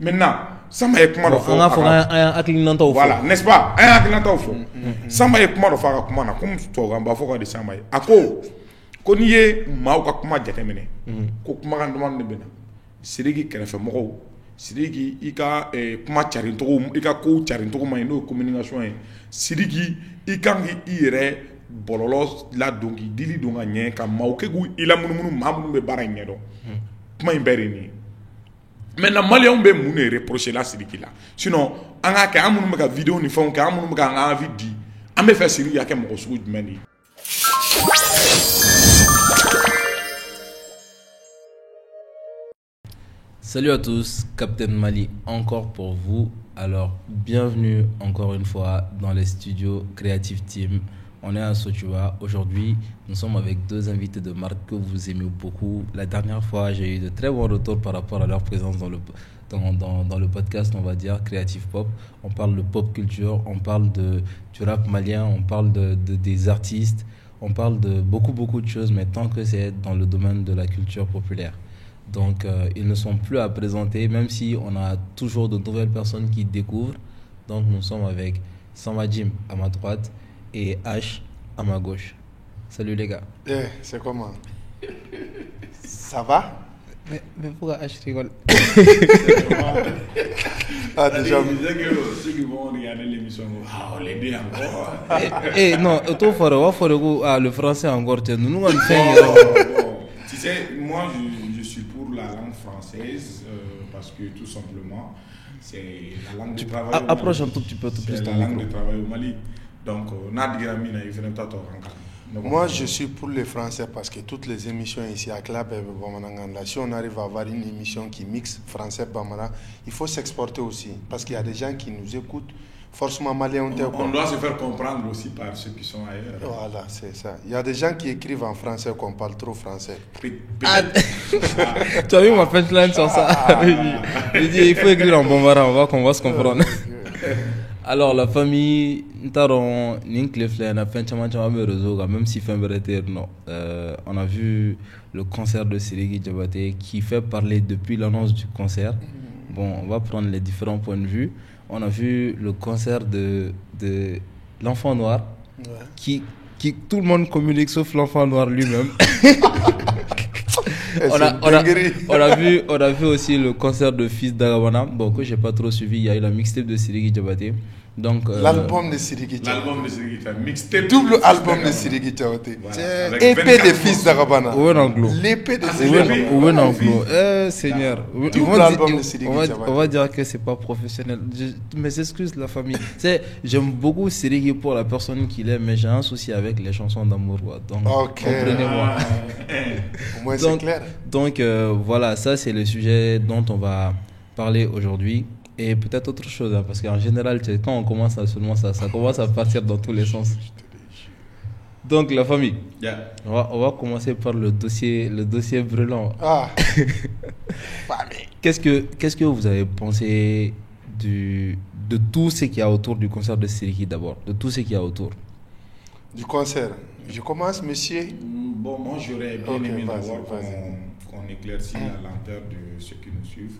Maintenant, Samba est comment voilà, n'est-ce pas? Un hakilinaw fo. Samba est comment faire comment na comme to gamba fo ko de Samba. Ako ko ni ye maaw ka kuma jateminɛ ko kuma kan dama de bena. Sidiki kɛrɛfɛ mɔgɔw, Sidiki i ka kuma carin togo, i ka ko carin togo ma n'o communication ye. Sidiki i kan k'i yɛrɛ bɔlɔlɔ la don k'i dili don ka ɲɛ ka maaw kɛ k'u i la munumunu maa minnu bɛ baara in ɲɛdɔn. Kuma in bɛɛ de nin ye. Maintenant Maliens bɛ mun de reprocher la Sidiki la. Sinon an ka kɛ an minnu bɛ ka vidéo ni fɛnw kɛ an minnu bɛ ka an ka avis di an bɛ fɛ Sidiki ka kɛ mɔgɔ sugu jumɛn de ye. Salut à tous, Captain Mali encore pour vous. Alors, bienvenue encore une fois dans les studios Creative Team. On est à Sotuba. Aujourd'hui, nous sommes avec deux invités de marque que vous aimez beaucoup. La dernière fois, j'ai eu de très bons retours par rapport à leur présence dans le podcast, on va dire, Creative Pop. On parle de pop culture, on parle du rap malien, on parle des artistes, on parle de beaucoup de choses, mais tant que c'est dans le domaine de la culture populaire. Donc, ils ne sont plus à présenter, même si on a toujours de nouvelles personnes qui découvrent. Donc, nous sommes avec Samba Jim à ma droite et H à ma gauche. Salut les gars. C'est comment? Ça va? Mais pourquoi H rigole? Ah, déjà, vous disais que ceux qui vont regarder l'émission, on les dit encore. Non, tout le français encore. Nous, on fait. Tu sais, moi, je suis pour la langue française parce que tout simplement, c'est la langue de travail. Approche un tout petit peu plus. C'est la langue de travail au Mali. Donc, moi, je suis pour les Français parce que toutes les émissions ici à Club, si on arrive à avoir une émission qui mixe français-bamara, il faut s'exporter aussi parce qu'il y a des gens qui nous écoutent. Forcément malien, on doit se faire comprendre aussi par ceux qui sont ailleurs. Voilà, c'est ça. Il y a des gens qui écrivent en français qu'on parle trop français. Tu as vu ma punchline sur ça? Je dis, il faut écrire en bambara, on va se comprendre. Alors la famille, même si on a vu le concert de Sidiki Diabaté qui fait parler depuis l'annonce du concert. Bon, on va prendre les différents points de vue. On a vu le concert de l'enfant noir, qui tout le monde communique sauf l'enfant noir lui-même. on a vu aussi le concert de Fils d'Arabana, bon, que j'ai pas trop suivi. Il y a eu la mixtape de Sidiki Diabaté. Donc, l'album de Sidiki Diabaté. L'album de Sidiki Diabaté. Mixtape. Double album de Sidiki Diabaté. Épée de Fils d'Arabana. L'épée de Sidiki Diabaté. Seigneur. On va dire que c'est pas professionnel. Mes excuses, la famille. J'aime beaucoup Sidiki pour la personne qu'il est, mais j'ai un souci avec les chansons d'amour. Donc, comprenez-moi. Au moins, c'est clair. Donc, voilà, ça, c'est le sujet dont on va parler aujourd'hui. Et peut-être autre chose, parce qu'en général, quand on commence à seulement ça commence à partir dans tous les sens. Donc, la famille. Yeah. On va commencer par le dossier brûlant. Qu'est-ce que vous avez pensé de tout ce qu'il y a autour du concert de Sidiki d'abord? De tout ce qu'il y a autour. Du concert. Je commence, monsieur. Bon, moi, j'aurais bien aimé d'abord qu'on éclaircisse la lenteur de ceux qui nous suivent.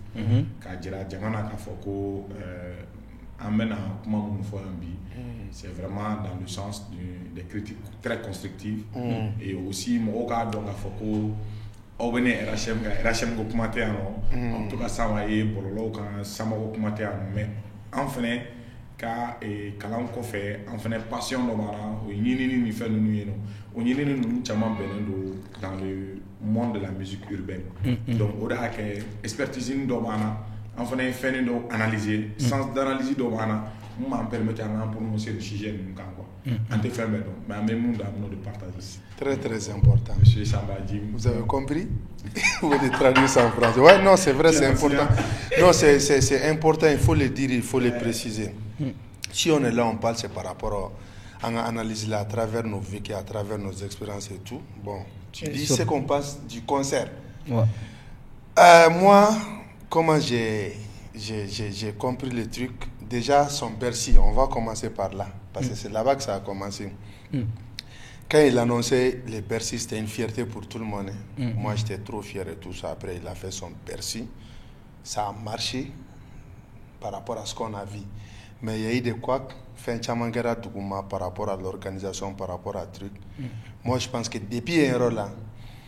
C'est vraiment dans le sens des critiques très constructives. Et aussi, en tout cas, ça va y mais enfin, ka kalan kɔfɛ an fɛnɛ passion dɔ b'an o ɲinini ni fɛn ninnu ye o ɲinini ninnu caman bɛnnen don dans le monde de la musique urbaine. Donc o de y'a kɛ expertise dɔ b'an na an fɛnɛ ye fɛn dɔ analyser sens d'analyse dɔ b'an na mun b'an permettre an k'an prononcer le sujet ninnu kan quoi. An tɛ fɛn bɛɛ dɔn mais an bɛ mun dɔn an b'o de partager. Très important. Monsieur Samba Jim. Vous avez compris? Vous voulez traduire ça en français? Ouais, non, c'est vrai, c'est important. Non, c'est important, il faut le dire, il faut le préciser. Si on est là, on parle, c'est par rapport à analyser là, à travers nos vécus, à travers nos expériences et tout. Bon, tu dis ce qu'on passe du concert. Ouais. Moi, comment j'ai compris le truc? Déjà, son Bercy, on va commencer par là, parce que c'est là-bas que ça a commencé. Quand il annonçait les Bercy, c'était une fierté pour tout le monde. Moi, j'étais trop fier et tout ça. Après, il a fait son Bercy. Ça a marché. par rapport à ce qu'on a vu. Mais il y a eu des couacs, par rapport à l'organisation, par rapport à truc. Moi, je pense que depuis un rôle là,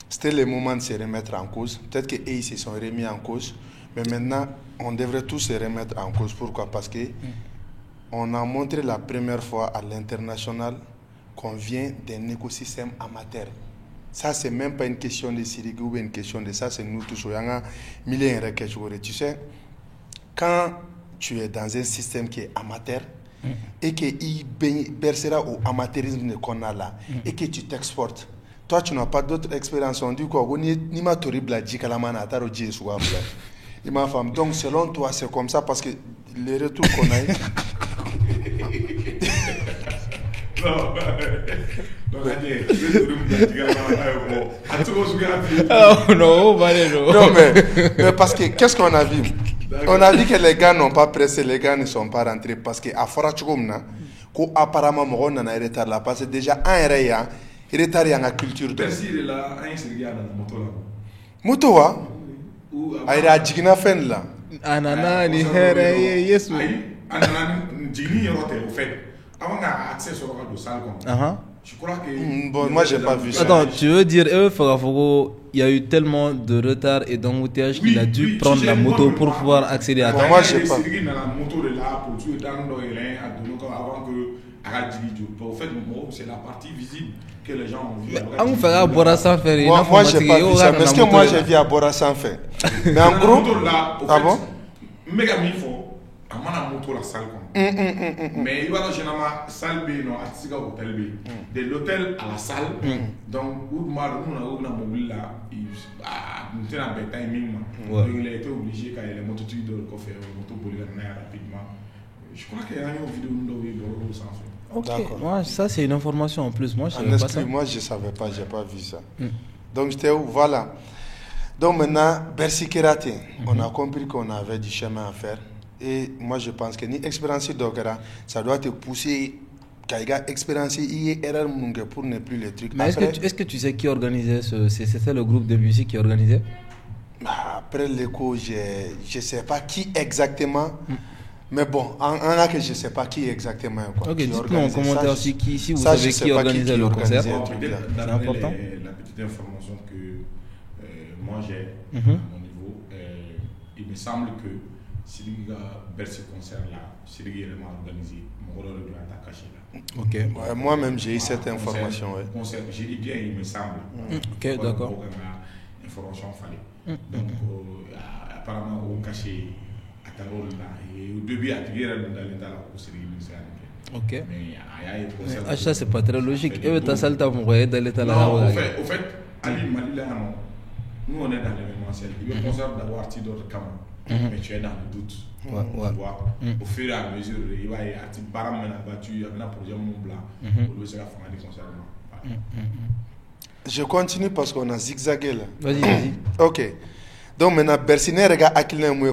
c'était le moment de se remettre en cause. Peut-être qu'ils se sont remis en cause, mais maintenant, on devrait tous se remettre en cause. Pourquoi? Parce que on a montré la première fois à l'international qu'on vient d'un écosystème amateur. Ça, c'est même pas une question de Sirigi ou une question de ça, c'est nous tous. Tu sais, quand tu es dans un système qui est amateur et qu'il bercera au amateurisme qu'on a là et que tu t'exportes, toi, tu n'as pas d'autre expérience. On dit quoi? Donc, selon toi, c'est comme ça parce que les retours qu'on a eu. Non, mais parce que qu'est-ce qu'on a vu? On a vu que les gars n'ont pas pressé, les gars ne sont pas rentrés parce que à Forachugumna, apparemment on a un retard là parce que déjà un retard il y a la culture de. Moto wa? Aïe a jigna fen là. Anana ni here yesu. Anana jigni rote au fait. Avant d'avoir accès sur le salle comme. Je crois que. Bon, moi j'ai pas vu ça. Attends, tu veux dire, il y a eu tellement de retard et d'embouteillage qu'il a dû prendre la moto pour pouvoir accéder à toi. Moi j'ai pas. La moto de là pour tuer dans avant que au fait, c'est la partie visible que les gens ont vu. On fera boire sans faire. Moi j'ai pas vu ça. Parce que moi j'ai vu à boire sans faire. Mais en gros. Ah bon? Méga mille fois. À mon moto la salle comme. Mais il va généralement salle B non à hôtel B. De l'hôtel à la salle. Donc où on a mobile là, il était en timing. Donc il a été obligé quand il est moto de faire moto pour rapidement. Je crois qu'il y a une vidéo de sans fait. Ok, moi ça c'est une information en plus. Moi je savais pas ça. Moi je savais pas, j'ai pas vu ça. Donc j'étais voilà. Donc maintenant Bercy Keraté, on a compris qu'on avait du chemin à faire. Et moi je pense que ni expérience d'Ogara, ça doit te pousser qu'à expérience erreur pour ne plus les trucs. Mais est-ce que tu sais qui organisait c'était le groupe de musique qui organisait? Après l'écho, je sais pas qui exactement. Mais bon, en a que je sais pas qui exactement. Quoi, ok, dites-nous en commentaire aussi si vous savez qui organisait le concert. C'est important. La petite information que moi j'ai à mon niveau, il me semble que si Bercy concert là, si il est vraiment organisé, mon rôle doit être caché là. Ok. Ouais, moi-même j'ai eu cette information. Concert, j'ai dit bien, il me semble. Ok, d'accord. Information fallait. Donc apparemment on caché à ta rôle là et au début à tirer dans l'état pour se réunir. Ok. Mais ça c'est pas très logique. Et tu as ça le temps pour aller dans l'état là. Au fait, Ali Mali là non. Nous on est dans l'événementiel. Il veut concert d'avoir tiré d'autres caméras. Mais tu es dans le doute. Au fur et à mesure, il va y avoir un baram battu, il y a un projet Mont Blanc. Pour le faire des concerts. Je continue parce qu'on a zigzagué là. Vas-y. Ok. Donc maintenant, Bercy n'est pas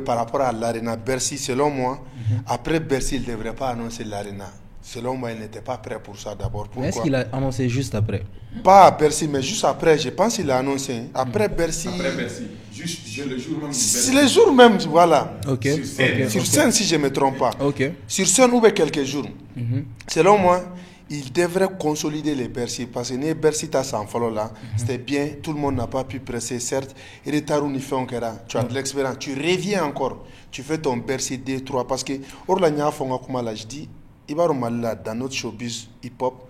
par rapport à l'Arena. Bercy, selon moi, après Bercy, il ne devrait pas annoncer l'Arena. Selon moi, il n'était pas prêt pour ça d'abord. Mais est-ce qu'il a annoncé juste après? Pas à Bercy, mais juste après. Je pense qu'il a annoncé. Après Bercy. Après Bercy. Juste le jour même. C'est le jour même, voilà. Ok. Sur scène, si je ne me trompe pas. Ok. Sur scène, ou bien quelques jours. Selon moi, il devrait consolider les Bercy. Parce que les Bercy, tu as ça en follow là. C'était bien. Tout le monde n'a pas pu presser. Certes, tu as de l'expérience. Tu reviens encore. Tu fais ton Bercy D3. Parce que, je dis, dans notre showbiz hip-hop,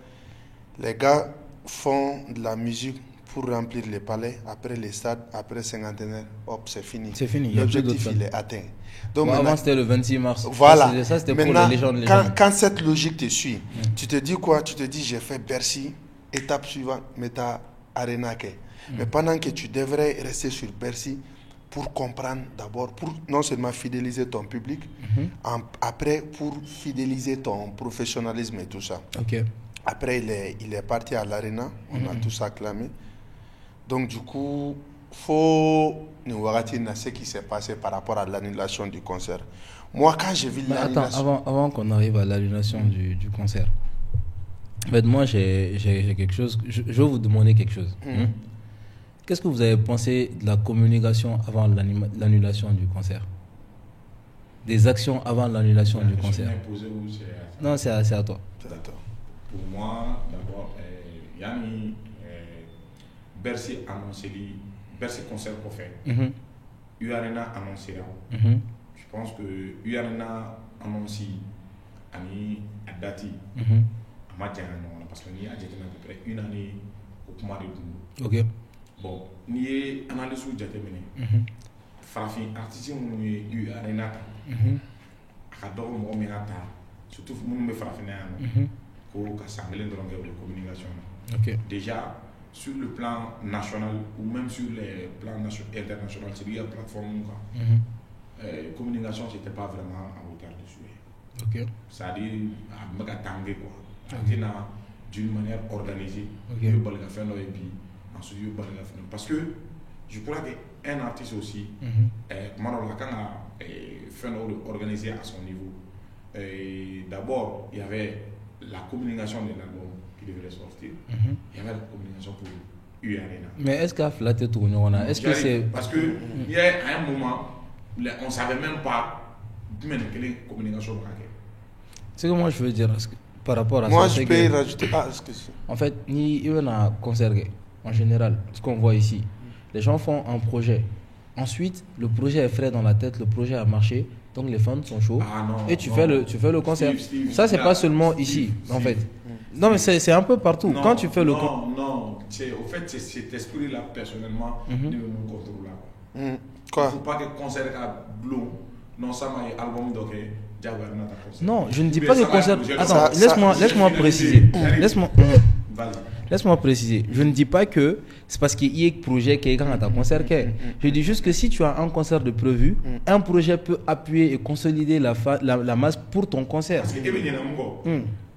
les gars font de la musique pour remplir les palais, après les stades, après cinquantenaire, hop, c'est fini. C'est fini. L'objectif, il est atteint. Donc, avant, c'était le 26 mars. Voilà. Ça, c'était maintenant, pour les légendes. Quand cette logique te suit, tu te dis quoi? Tu te dis, j'ai fait Bercy, étape suivante, mais tu as Arena. Mais pendant que tu devrais rester sur Bercy, pour comprendre d'abord, pour non seulement fidéliser ton public, après pour fidéliser ton professionnalisme et tout ça. Okay. Après, il est parti à l'Arena, on a tous acclamé. Donc du coup, faut nous voir ce qui s'est passé par rapport à l'annulation du concert. Moi, quand j'ai vu l'annulation... Attends, avant qu'on arrive à l'annulation du concert, en fait, moi, j'ai quelque chose, je veux vous demander quelque chose. Qu'est-ce que vous avez pensé de la communication avant l'annulation du concert? des actions avant l'annulation du concert. Non, c'est à toi. Pour moi, d'abord, Yanni, Bercy annoncé, Bercy concert qu'on fait. UArena annoncé. Je pense que UArena annoncé Ani Adati à Mathieu, parce que nous avons à peu près une année au Kumar de Ok. Bon, nous avons analysé le Jatemene. Farafin, artistes qui ont eu UArena, surtout si nous avons pour s'engager dans la communication. Déjà, sur le plan national ou même sur les plans internationaux, c'est lié à la plateforme. La communication, ce n'était pas vraiment à hauteur dessus. C'est-à-dire, à me gatanguer quoi. D'une manière organisée. Parce que je crois qu'un artiste aussi, quand fait organisé à son niveau. D'abord, il y avait la communication de l'album qui devrait sortir. Il y avait la communication pour UArena. Mais est-ce qu'à flatter tout le monde, est-ce que c'est... Parce qu'il y a un moment, on ne savait même pas quelle communication. Ce que moi je veux dire par rapport à moi, ça, je peux rajouter... En fait, il y a un concert en général, ce qu'on voit ici. Les gens font un projet. Ensuite, le projet est frais dans la tête, le projet a marché. Donc les fans sont chauds et tu fais le concert. Ça, c'est pas seulement ici, en fait. Non, mais c'est un peu partout. Non, quand tu fais le concert. Non, au fait, c'est cet esprit-là, personnellement, ne me contrôle pas. Quoi? Il ne faut pas que le concert soit blond. Non, ça m'a dit album donc non, je ne dis pas que le concert. Attends, laisse-moi préciser. Laisse-moi préciser. Je ne dis pas que c'est parce qu'il y a un projet qui est quand à concert. Je dis juste que si tu as un concert de prévu, un projet peut appuyer et consolider la masse pour ton concert. Parce que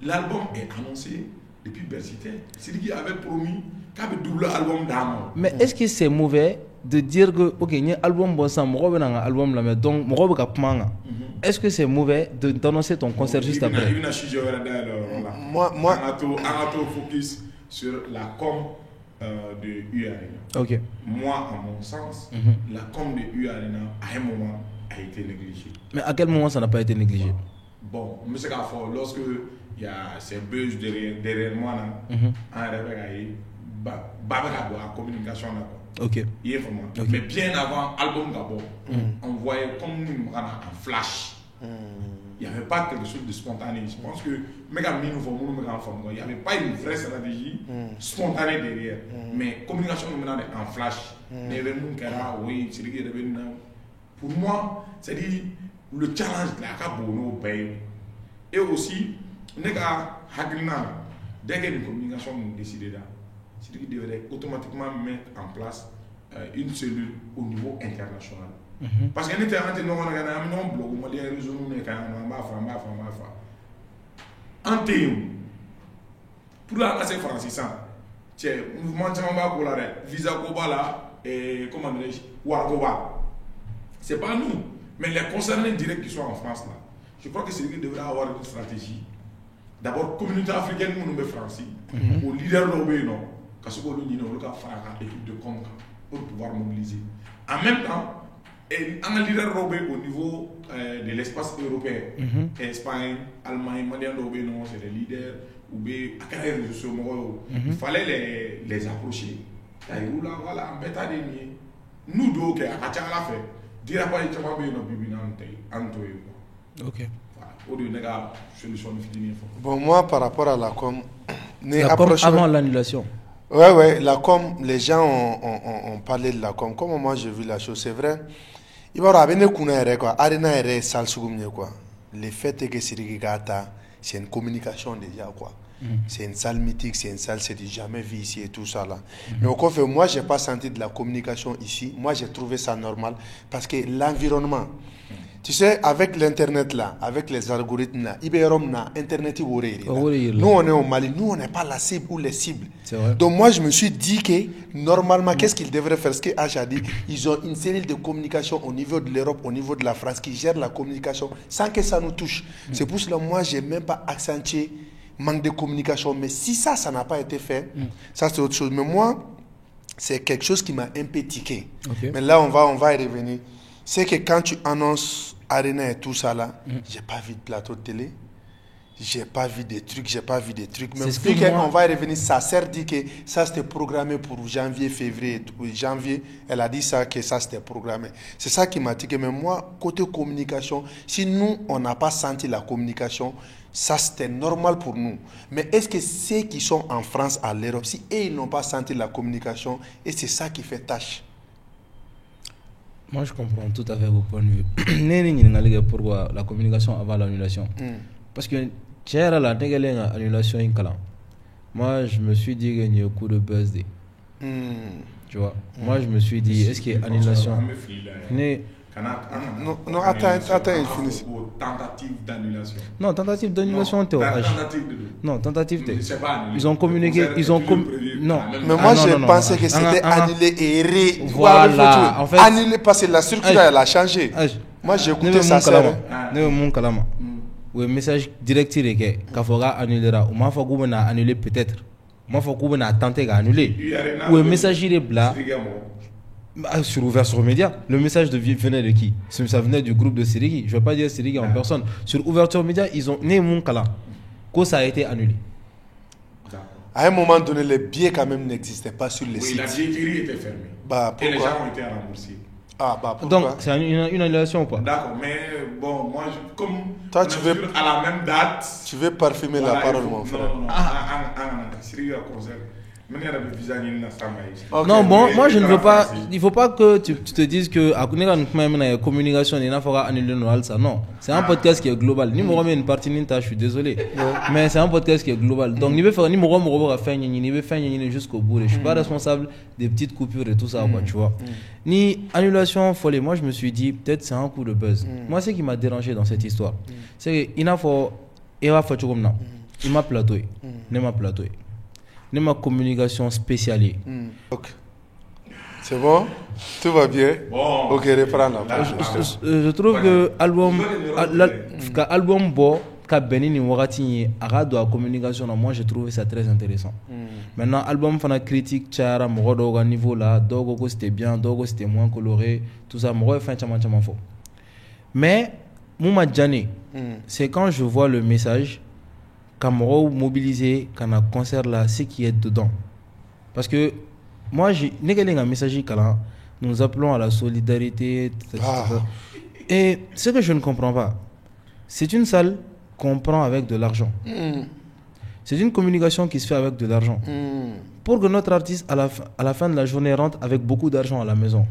l'album est annoncé depuis Bercy. C'est lui qui avait promis qu'il y avait double album d'âme. Mais est-ce que c'est mauvais de dire que ok, il y a un album bon sang, album là, mais donc est-ce que c'est mauvais d'annoncer ton concert juste après? Moi, on focus sur la com de UArena. Ok. Moi, à mon sens, la com de UArena, à un moment, a été négligée. Mais à quel moment ça n'a pas été négligé? Bon, M. Gafford, lorsque il y a ces buzz derrière moi, en réveil, la communication là. Ok. Mais bien avant l'album d'abord, on voyait comme un flash. Il n'y avait pas quelque chose de spontané. Je pense que il n'y avait pas une vraie stratégie spontanée derrière. Mais communication en flash. Pour moi, c'est-à-dire le challenge de la pays. Et aussi, dès qu'il y a une communication décidée là, c'est qu'il devrait automatiquement mettre en place une cellule au niveau international. Parce que nous avons un blog, pour la classe française, c'est mouvement de visa Kobala et comment dirais-je, Ouagoba. Ce n'est pas nous, mais les concernés directs qui sont en France là. Je crois que c'est lui qui devrait avoir une stratégie. D'abord, communauté africaine, nous sommes français, au leader de non. Parce que nous avons l'équipe de com pour pouvoir mobiliser. En même temps, un leader robé au niveau de l'espace européen, Espagne, Allemagne, c'est des leaders, il fallait les approcher. Voilà, nous deux, qui a fait, dire pas ok. Bon, moi, par rapport à la com, avant l'annulation. Ouais, la com, les gens ont parlé de la com. Comment moi j'ai vu la chose, c'est vrai. Il va y avoir une quoi. Arena est sale quoi. Le fait est que c'est une communication déjà quoi. C'est une salle mythique, c'est une salle, c'est jamais vu ici et tout ça là. Mais au fait, moi j'ai pas senti de la communication ici. Moi j'ai trouvé ça normal parce que l'environnement. Tu sais, avec l'internet là, avec les algorithmes là, internet nous on est au Mali, nous on n'est pas la cible ou les cibles. Donc moi je me suis dit que normalement qu'est-ce qu'ils devraient faire? Ce que H a dit, ils ont une cellule de communication au niveau de l'Europe, au niveau de la France qui gère la communication sans que ça nous touche. C'est pour cela moi j'ai même pas accentué manque de communication. Mais si ça n'a pas été fait, ça c'est autre chose. Mais moi c'est quelque chose qui m'a un peu tiqué. Mais là on va y revenir. C'est que quand tu annonces Arena et tout ça là, j'ai pas vu de plateau de télé. J'ai pas vu des trucs. Mais vu qu'on va y revenir, ça sert dit que ça c'était programmé pour janvier, février, janvier. Elle a dit ça, que ça c'était programmé. C'est ça qui m'a dit que mais moi, côté communication, si nous, on n'a pas senti la communication, ça c'était normal pour nous. Mais est-ce que ceux qui sont en France, à l'Europe, si eux, ils n'ont pas senti la communication, et c'est ça qui fait tâche? Moi, je comprends tout à fait vos points de vue. Pourquoi la communication avant l'annulation? Parce que annulation moi je me suis dit qu'il y a un coup de buzz. Tu vois, moi je me suis dit est-ce qu'il y a annulation? Non, attends, il finit. Tentative d'annulation. Non, tentative d'annulation, non, tentative de. Ils ont communiqué, non. Mais moi j'ai pensé que c'était annulé et voilà, en fait. Annulé parce que la structure elle a changé. Moi j'ai écouté ça. Le message direct qu'il faut annuler, ou m'a fait qu'on a annulé peut-être, m'a fait qu'on a tenté d'annuler. Ou le message il est blanc sur Ouverture Média. Le message venait de qui? Ça venait du groupe de Sirigi. Je ne vais pas dire Sirigi en personne. Sur Ouverture Média, ils ont né mon kala que ça a été annulé. À un moment donné, les billets quand même n'existaient pas sur les sites. La billetterie était fermée. Et les gens ont été remboursés. Donc, c'est une annulation ou pas? D'accord, mais bon, moi, comme toi, tu veux à la même date. Tu veux parfumer la parole, mon frère. Non, bon, moi je ne veux pas. Il ne faut pas que tu te dises que la communication, il faut annuler ça. Non, c'est un podcast qui est global. Ni moi, une partie je suis désolé. Mais c'est un podcast qui est global. Donc, il veut faire ni moi, jusqu'au bout. Je ne suis pas responsable des petites coupures et tout ça, tu vois. Ni annulation folle. Moi, je me suis dit, peut-être c'est un coup de buzz. Moi, ce qui m'a dérangé dans cette histoire, c'est qu'il faut. Il m'a plateaué. Il m'a plateaué. Ma communication spéciale. Okay. C'est bon? Tout va bien? Bon. Ok, reprends là. Je trouve que l'album Bo, Benini Wakati, Arado à communication, moi j'ai trouvé ça très intéressant. Maintenant, album Fana critique, Tchara, Morodo, niveau là, Dogo c'était bien, Dogo c'était moins coloré, tout ça, Moro est fin tchaman faux. Mais, Mouma Djani, c'est quand je vois le message. Camaro mobilisé quand un concert là, ce qui est dedans. Parce que moi, un message nous appelons à la solidarité. Et ce que je ne comprends pas, c'est une salle qu'on prend avec de l'argent. C'est une communication qui se fait avec de l'argent. Pour que notre artiste, à la fin de la journée, rentre avec beaucoup d'argent à la maison.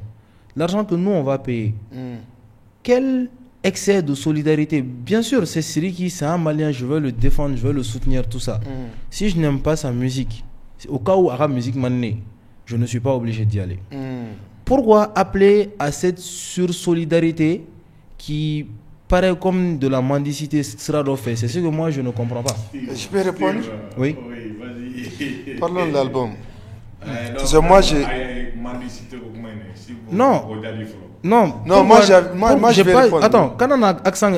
L'argent que nous, on va payer. Quel excès de solidarité. Bien sûr, c'est Siriki, c'est un Malien, je veux le défendre, je veux le soutenir, tout ça. Si je n'aime pas sa musique, au cas où Arabe Musique m'a né, je ne suis pas obligé d'y aller. Pourquoi appeler à cette sursolidarité qui paraît comme de la mendicité sera fait? C'est ce que moi je ne comprends pas. Je peux répondre? Oui. Vas-y. Parlons de l'album. Moi j'ai... Non, moi je vais répondre. Attends, quand on a accent,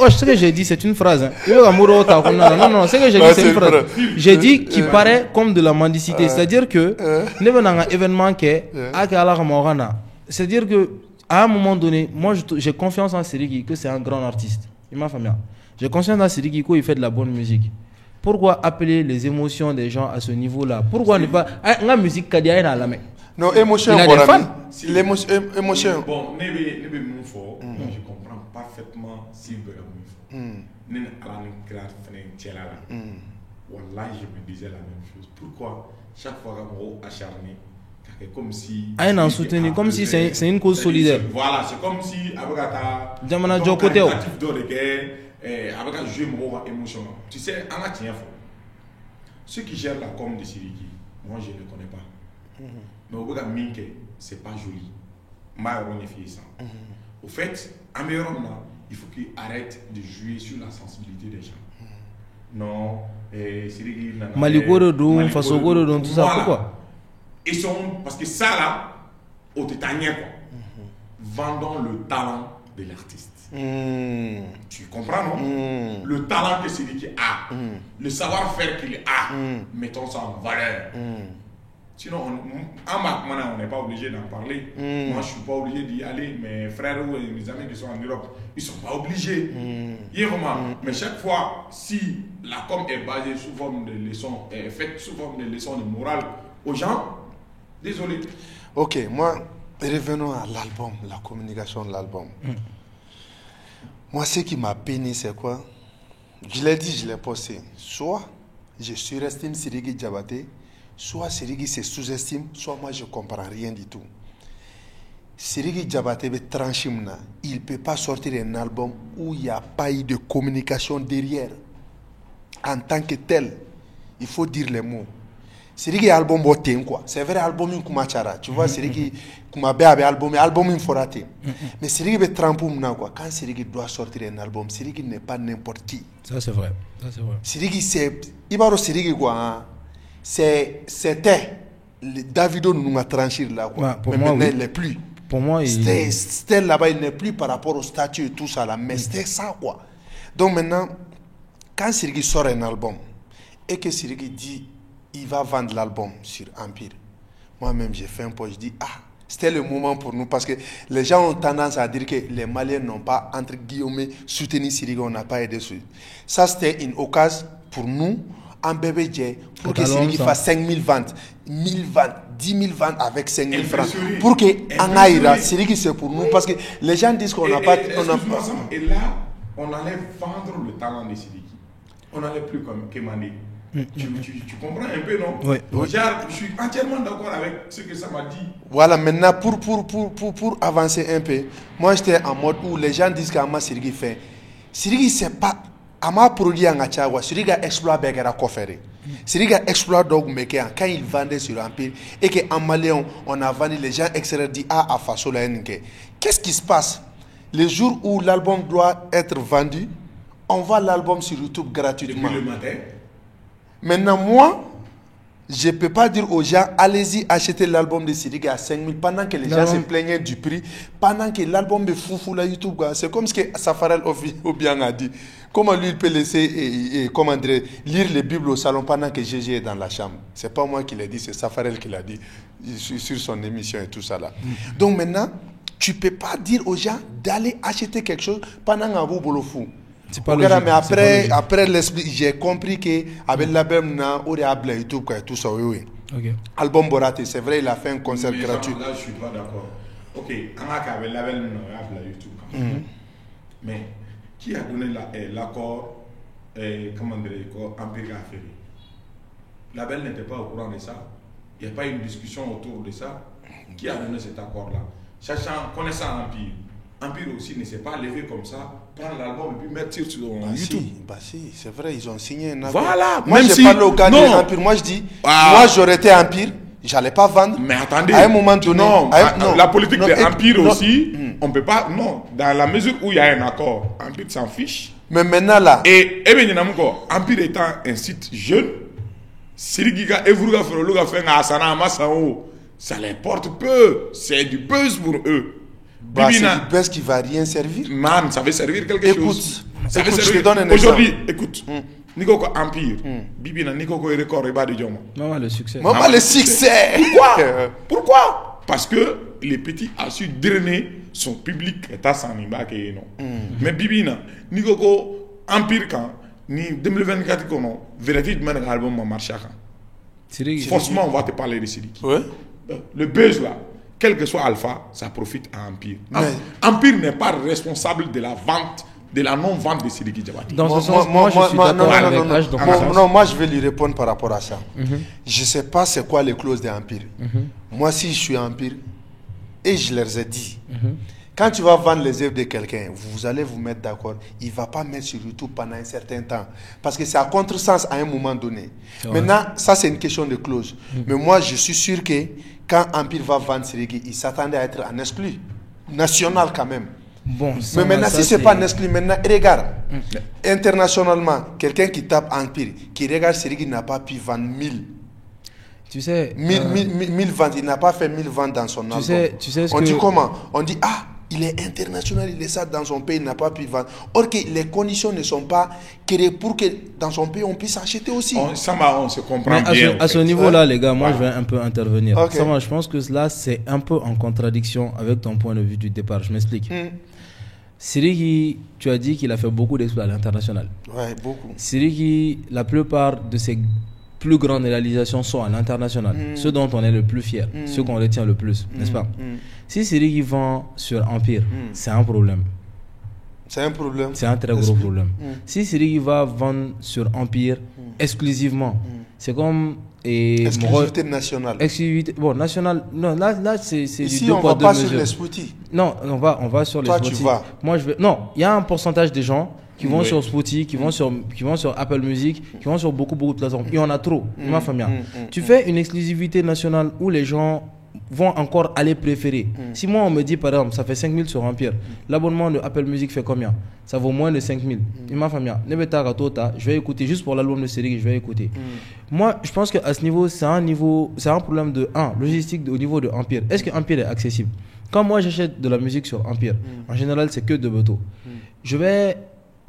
ce que j'ai dit c'est une phrase. Non, ce que j'ai dit c'est une phrase. J'ai dit qu'il paraît comme de la mendicité, c'est-à-dire que événement c'est-à-dire que à un moment donné, moi j'ai confiance en Siriki que c'est un grand artiste. Il m'a fait bien. J'ai confiance en Siriki qu'il fait de la bonne musique. Pourquoi appeler les émotions des gens à ce niveau-là? Pourquoi ne pas la musique qu'il y a la main? Non, émotion. Il a des fans. L'émotion. Bon, je comprends parfaitement si vous voulez. Wallah, je me disais la même chose. Pourquoi chaque fois qu'on acharné, comme si. Comme si c'est une cause solidaire. Voilà, c'est comme si avec un jeu émotionnel. Tu sais, en a tient fort. Ceux qui gèrent la com de Siriki, moi je ne connais pas. Mais au bout d'un moment, c'est pas joli. Au fait, à meilleur moment, il faut qu'il arrête de jouer sur la sensibilité des gens. Non, Siriki, Malikoro, Fasogoro, tout ça, pourquoi? Ils sont, parce que ça là, au tétanien quoi. Vendons le talent de l'artiste. Tu comprends, non? Le talent que Siriki a, le savoir-faire qu'il a, mettons ça en valeur. Sinon, on n'est pas obligé d'en parler. Moi, je ne suis pas obligé d'y aller. Mes frères ou mes amis qui sont en Europe, ils ne sont pas obligés. Mais chaque fois, si la com est basée sous forme de leçons, est faite sous forme de leçons de morale aux gens, désolé. Ok, moi, revenons à l'album, la communication de l'album. Moi, ce qui m'a peiné, c'est quoi? Je l'ai dit, je l'ai posté. Soit je surestime Sidiki Diabaté, soit Sidiki se sous-estime, soit moi je ne comprends rien du tout. Sidiki Diabaté veut trancher, il ne peut pas sortir un album où il n'y a pas eu de communication derrière. En tant que tel, il faut dire les mots. Sidiki album botin quoi. C'est vrai album in kuma chara. Tu vois Sidiki kuma be album in forate. Mais Sidiki veut tremper quoi. Quand Sidiki doit sortir un album, Sidiki n'est pas n'importe qui. Ça c'est vrai. Sidiki c'est Ibaro Sidiki quoi. C'était Davido nous a tranché là quoi. Pour mais moi, maintenant oui. il n'est plus. Pour moi, c'était là-bas, il n'est plus par rapport au statut et tout ça là. Mais c'était ça quoi. Donc maintenant, quand Sidiki sort un album et que Sidiki dit il va vendre l'album sur Empire. Moi-même, j'ai fait un post, je dis, c'était le moment pour nous, parce que les gens ont tendance à dire que les Maliens n'ont pas, entre guillemets, soutenu Sidiki, on n'a pas aidé dessus. Ça, c'était une occasion pour nous, en bébé Djé, pour que Sidiki fasse 5000 ventes, 1000 ventes, 10 000 ventes avec 5000 francs. Pour que Anaïra, Sidiki, c'est pour nous, parce que les gens disent qu'on n'a pas... Et là, on allait vendre le talent de Sidiki. On n'allait plus comme Kemane. Tu comprends un peu, non? Oui. Je suis entièrement d'accord avec ce que ça m'a dit. Voilà, maintenant, pour avancer un peu, moi j'étais en mode où les gens disent qu'Ama Sidiki fait. Sidiki, c'est pas. Ama produit en Achagua, Sidiki a exploité Begara Kofere. Sidiki a exploité Dog Mekia quand il vendait sur Empire et qu'en Malien, on a vendu, les gens extraits dit à Faso la NK. Qu'est-ce qui se passe? Le jour où l'album doit être vendu, on voit l'album sur YouTube gratuitement. Depuis le matin. Maintenant, moi, je ne peux pas dire aux gens, allez-y acheter l'album de Sidiki à 5 000 pendant que les gens se plaignaient du prix, pendant que l'album est foufou là YouTube. C'est comme ce que Safarel Obiang a dit. Comment lui il peut laisser comment dire, lire les Bibles au salon pendant que Gégé est dans la chambre? Ce n'est pas moi qui l'ai dit, c'est Safarel qui l'a dit sur son émission et tout ça là. Donc maintenant, tu ne peux pas dire aux gens d'aller acheter quelque chose pendant un bout boulot fou. C'est pas logique. Mais après l'esprit, j'ai compris que avec l'album na on a YouTube quoi tout ça oui. Okay. Album Boraté, c'est vrai, il a fait un concert gratuit. Là, je suis pas d'accord. Ok, on a qu'avec label na YouTube. Mais qui a donné l'accord comment dire Empire a fait? Label n'était pas au courant de ça. Il n'y a pas eu une discussion autour de ça. Qui a donné cet accord-là? Sachant, connaissant Empire aussi ne s'est pas levé comme ça, prendre l'album et puis mettre sur YouTube. Si, c'est vrai, ils ont signé un accord. Voilà, moi j'ai parlé au gars d'Empire, moi je dis, moi j'aurais été Empire, j'allais pas vendre. Mais attendez, à un moment donné, non, la politique de Empire aussi, on peut pas, non, dans la mesure où il y a un accord, Empire s'en fiche. Mais maintenant là. Et bien Empire étant un site jeune, Sirigiga Evruga Froluga Fenga Asana Masao, ça les porte peu, c'est du buzz pour eux. C'est du buzz qui ne va rien servir. Man, ça veut servir quelque chose. Ça veut servir. Je te donne un exemple. Aujourd'hui, écoute, Nico Empire, Bibina, Nico record et bas de Djoma. Maman, le succès. Maman, le succès. Pourquoi? Parce que les petits a su drainer son public et à son impact. Mais Bibina, Nico Empire, quand, ni 2024, comment, véritablement, l'album a marché. Forcément, on va te parler de Sidiki. Le buzz là. Quel que soit Alpha, ça profite à Empire. Empire n'est pas responsable de la vente, de la non-vente de Sidiki Diabaté. Dans ce sens, moi je suis d'accord avec H. Non, moi je vais lui répondre par rapport à ça. Je ne sais pas c'est quoi les clauses d'Empire. Moi, si je suis Empire, et je leur ai dit, quand tu vas vendre les œuvres de quelqu'un, vous allez vous mettre d'accord, il ne va pas mettre sur YouTube pendant un certain temps. Parce que c'est à contresens à un moment donné. Maintenant, ça c'est une question de clause. Mais moi, je suis sûr que quand Empire va vendre Sidiki, il s'attendait à être en exclu national quand même. Bon, mais maintenant, si ce n'est pas un exclu, maintenant, regarde, internationalement, quelqu'un qui tape Empire, qui regarde Sidiki n'a pas pu vendre 1000. Tu sais, 1000 ventes, il n'a pas fait 1000 ventes dans son album. Tu sais on dit comment? On dit, il est international, il est ça dans son pays, il n'a pas pu vendre. Or que les conditions ne sont pas créées pour que dans son pays on puisse acheter aussi. On se comprend bien. À ce niveau-là, les gars, moi je vais un peu intervenir. Je pense que là c'est un peu en contradiction avec ton point de vue du départ. Je m'explique. Siriki, tu as dit qu'il a fait beaucoup d'exploits à l'international. Ouais, beaucoup. Siriki, la plupart de ses plus grandes réalisations sont à l'international. Ceux dont on est le plus fier, ceux qu'on retient le plus, n'est-ce pas? Si Siriki vend sur Empire, c'est un problème. C'est un problème. C'est un très gros problème. Si Siriki va vendre sur Empire exclusivement, c'est comme... exclusivité nationale. Exclusivité, bon, nationale, non, là c'est ici, du 2 poids 2 mesures. Ici, on va pas sur les Spotify. Non, on va sur les Spotify. Toi, tu vas. Moi, je vais... Non, il y a un pourcentage de gens qui vont sur Spotify, qui vont sur Apple Music, qui vont sur beaucoup de plateformes. Il y en a trop. Tu fais une exclusivité nationale où les gens vont encore aller préférer. Si moi on me dit par exemple ça fait 5 000 sur Empire, l'abonnement de Apple Music fait combien? Ça vaut moins de 5 000. Je vais écouter juste pour l'album de série, je vais écouter. Moi je pense qu'à ce niveau c'est un problème de logistique au niveau de Empire. Est-ce que Empire est accessible? Quand moi j'achète de la musique sur Empire, en général c'est que de Beto. Je vais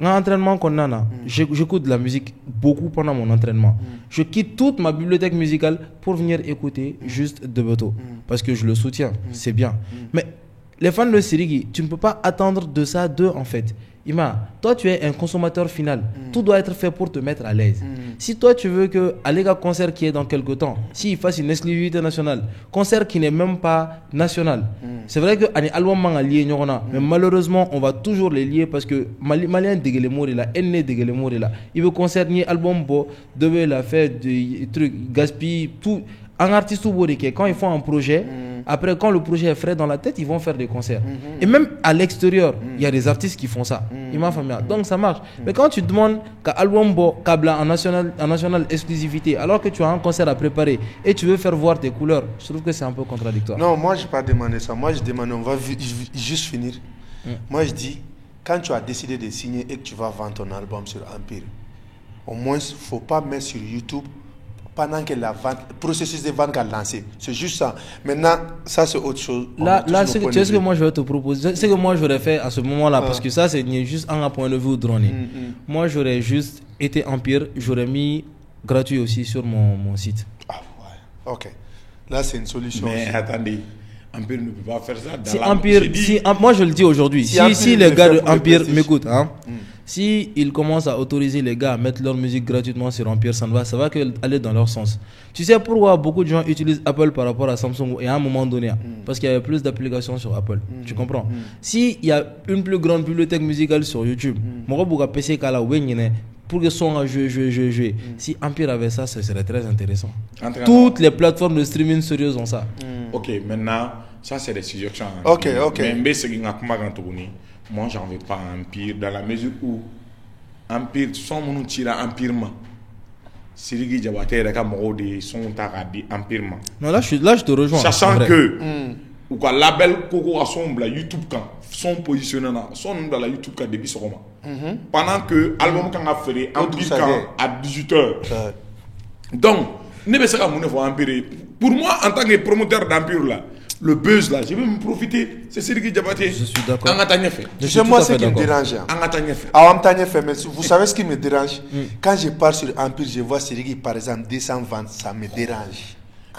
un entraînement qu'on a, j'écoute de la musique beaucoup pendant mon entraînement. Je quitte toute ma bibliothèque musicale pour venir écouter juste de Beto. Parce que je le soutiens, c'est bien. Mais les fans de Siriki, tu ne peux pas attendre de ça d'eux en fait. Ima, toi tu es un consommateur final. Tout doit être fait pour te mettre à l'aise. Si toi tu veux que Alega concert qui est dans quelques temps, s'il fasse une exclusivité nationale, concert qui n'est même pas national, c'est vrai que les albums sont liés, mais malheureusement on va toujours les lier parce que Malien dégueulemore là, enne dégueulemore là. Il veut concerner album beau, devait la faire des trucs gaspille tout. Un artiste ou quand ils font un projet, après quand le projet est frais dans la tête, ils vont faire des concerts. Et même à l'extérieur, il y a des artistes qui font ça. Donc ça marche. Mais quand tu demandes qu'un album en national exclusivité, alors que tu as un concert à préparer et tu veux faire voir tes couleurs, je trouve que c'est un peu contradictoire. Non, moi je n'ai pas demandé ça. Moi je demande, on va juste finir. Moi je dis, quand tu as décidé de signer et que tu vas vendre ton album sur Empire, au moins il ne faut pas mettre sur YouTube pendant que le processus de vente a lancé. C'est juste ça. Maintenant, ça c'est autre chose. Là tu sais ce que moi je vais te proposer. C'est ce que moi j'aurais fait à ce moment-là, parce que ça c'est juste un point de vue drone. Moi j'aurais juste été Empire, j'aurais mis gratuit aussi sur mon site. Ah ouais, ok. Là c'est une solution. Mais attendez, Empire ne peut pas faire ça. Moi je le dis aujourd'hui, si les gars de Empire m'écoutent, si ils commencent à autoriser les gars à mettre leur musique gratuitement sur Empire, ça va aller dans leur sens. Tu sais pourquoi beaucoup de gens utilisent Apple par rapport à Samsung et à un moment donné, parce qu'il y avait plus d'applications sur Apple. Tu comprends? S'il y a une plus grande bibliothèque musicale sur YouTube, pour que son à jouer. Si Empire avait ça, ce serait très intéressant. Toutes les plateformes de streaming sérieuses ont ça. Ok, maintenant, ça c'est des suggestions. Ok. Mais moi, j'en veux pas Empire dans la mesure où Empire, son mon tira empirement. Siriki Diabaté et Kamorodi sont à empirement. Non, là je te rejoins. Sachant que ou quoi label Coco Assemble YouTube quand sont positionnés sont dans la YouTube quand depuis ce moment. Pendant que album quand a fait Empire à 18h. Donc, ne me sais pas mon Empire. Pour moi, en tant que promoteur d'Empire là. Le buzz là, je vais me profiter. C'est Siriki Diabaté. Je suis d'accord. C'est moi ce qui me dérange. Mais vous savez ce qui me dérange? Quand je pars sur Empire, je vois Siriki par exemple 220, ça me dérange.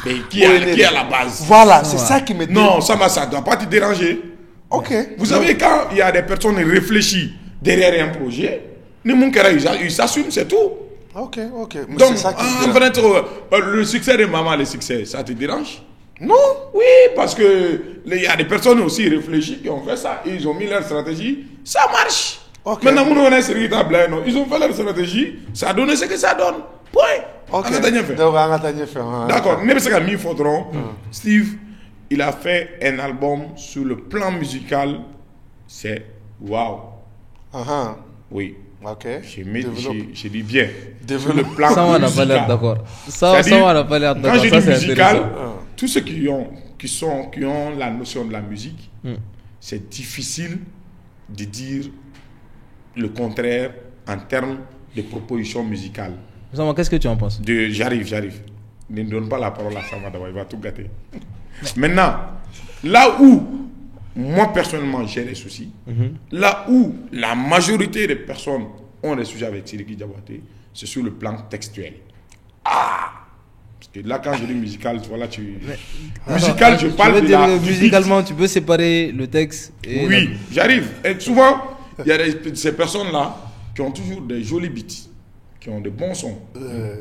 Mais qui est à la base? Voilà, c'est ça qui me dérange. Non, ça ne doit pas te déranger. Ok. Vous savez, quand il y a des personnes réfléchies derrière un projet, ils s'assument, c'est tout. Ok. Mais donc, ça qui en fait, le succès de maman, le succès, ça te dérange? Non. Oui, parce que il y a des personnes aussi réfléchies qui ont fait ça. Ils ont mis leur stratégie. Ça marche. Okay. Maintenant, ils ont fait leur stratégie. Ça a donné ce que ça donne. Point. Okay. D'accord. Steve, il a fait un album sur le plan musical. C'est waouh. Oui. Ok. J'ai dit bien. Sur le plan musical. Ça, on n'a pas l'air d'accord. Ça, on n'a pas l'air d'accord. Quand je dis musical, tous ceux qui ont la notion de la musique, c'est difficile de dire le contraire en termes de propositions musicales. Qu'est-ce que tu en penses? J'arrive. Ne donne pas la parole à Sama d'abord, il va tout gâter. Maintenant, là où moi personnellement j'ai des soucis. Là où la majorité des personnes ont des soucis avec Sidiki Diabaté, c'est sur le plan textuel. Parce que là quand je dis musical, voilà musical, je parle de musicalement, tu peux séparer le texte et oui, j'arrive. Et souvent, il y a ces personnes-là qui ont toujours des jolis beats, qui ont de bons sons.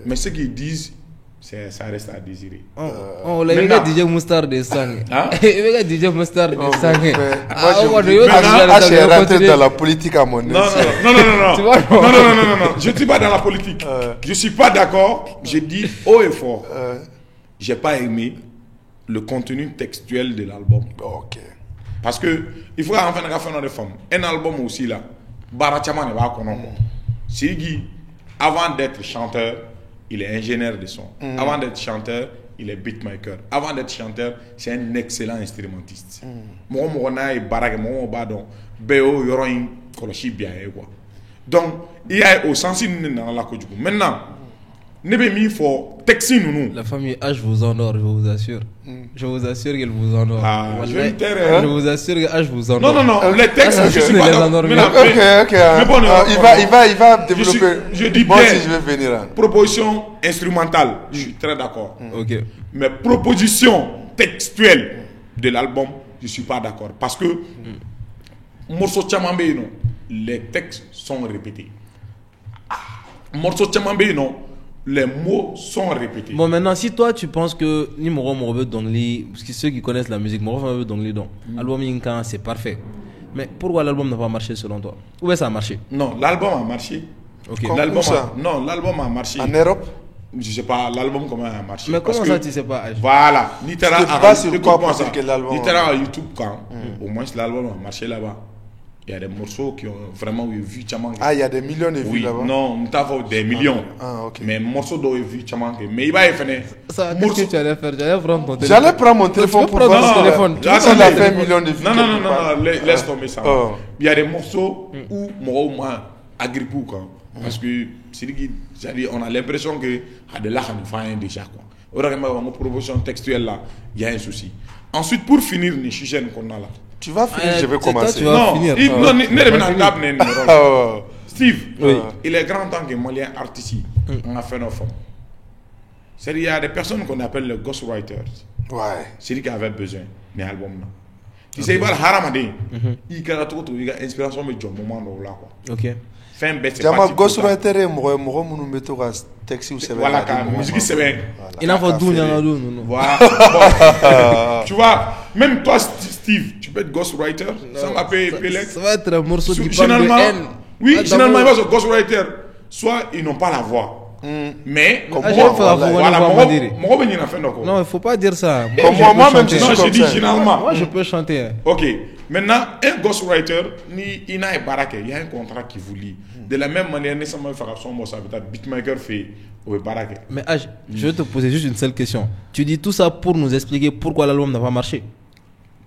Mais ce qu'ils disent, ça reste à désirer. On l'a vu DJ Moustar de Sang. Il DJ Moustar de Sang. Moi, je suis rentré dans la politique à mon aise. Non. Je ne suis pas dans la politique. Je ne suis pas d'accord. Je dis haut et fort. Je n'ai pas aimé le contenu textuel de l'album. Ok. Parce que il faut en faire des femmes. Un album aussi là. Barachaman ne va connaître. Sigi, avant d'être chanteur, il est ingénieur de son. Avant d'être chanteur, il est beatmaker. Avant d'être chanteur, c'est un excellent instrumentiste. Moi, donc, il y a au sens dans la Côte. Maintenant, la famille H vous honore, je vous assure. Je vous assure qu'elle vous honore. Je vous assure que H vous honore. Non, les textes, je suis pas d'accord. Il va développer. Je dis moi bien, aussi, je vais venir. Proposition instrumentale, je suis très d'accord. Mais proposition textuelle de l'album, je ne suis pas d'accord. Parce que, morceau Tchamambé, non, les textes sont répétés. Morceau Tchamambé, non, les mots sont répétés. Bon, maintenant, si toi tu penses que ni Moro Dongli, parce que ceux qui connaissent la musique, Moro Dongli, l'album Incan, c'est parfait. Mais pourquoi l'album n'a pas marché selon toi? Où est-ce que ça a marché? Non, l'album a marché. L'album a marché. En Europe? Je ne sais pas, l'album comment a marché. Mais comment ça, tu ne sais pas? Voilà. Littéralement, sur quoi pour dire que l'album... Littéralement, YouTube, quand au moins l'album a marché là-bas. Il y a des morceaux qui ont vraiment eu vu Tchamangue. Il y a des millions de vues là-bas? Non, nous avons des millions. Mais morceaux d'ont eu vu Tchamangue. Mais il va y faire. Qu'est-ce que tu allais faire? J'allais prendre ton téléphone. J'allais prendre mon téléphone pour voir ton téléphone. Ça a fait 1 million de vues. Non, laisse tomber ça. Il y a des morceaux où moi, agrippé quoi. Parce que on a l'impression que de là, on fait déjà quoi. Au une proposition textuelle là, il y a un souci. Ensuite, pour finir, les sujets qu'on a là. Tu vas finir, je vais commencer. Steve, il est grand temps que Malien artiste, on a fait nos formes. C'est-à-dire, il y a des personnes qu'on appelle les ghostwriters. C'est lui qui avait besoin d'un album là. Tu sais, il va le haramadi. Il a tout, il a inspiration, mais il y a un moment là quoi. Ok. Fin bête. Ghostwriter, moi, nous mettons un texte où c'est bien. Voilà, musique c'est bien. Il en faut 12 ans. Voilà. Tu vois, même toi, Steve, tu peux être ghostwriter. Ça va être un morceau qui parle de haine. Oui, généralement, il va être ghostwriter. Soit ils n'ont pas la voix. Mais, comme moi, non, il ne faut pas dire ça. Moi-même, je dis généralement. Moi, je peux chanter. Ok. Maintenant, un ghostwriter, il n'a pas baraque. Il y a un contrat qui vous lie. De la même manière, nécessairement, beatmaker fait baraque. Mais je vais te poser juste une seule question. Tu dis tout ça pour nous expliquer pourquoi l'album n'a pas marché.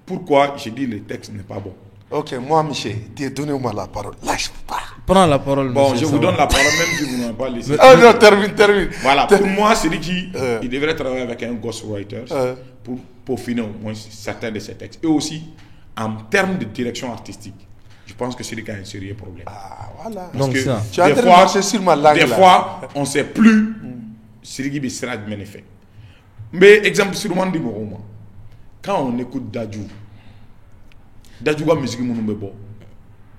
Pourquoi j'ai dit le texte n'est pas bon. Ok, moi, Michel, donnez-moi la parole. Lâche pas. Prends la parole. Bon, je vous donne la parole même si vous n'avez pas laissé. Non, termine. Voilà, pour moi, c'est dit qu'il devrait travailler avec un ghostwriter pour finir au moins certains de ses textes. Et aussi, en termes de direction artistique, je pense que c'est lui qui a un sérieux problème. Voilà. Parce donc, que ça. Tu as en train de marcher sur ma langue. Des fois, on ne sait plus ce qui sera de effet. Mais, exemple, sur le monde du Moroma, quand on écoute Dadju ka musique mun be bo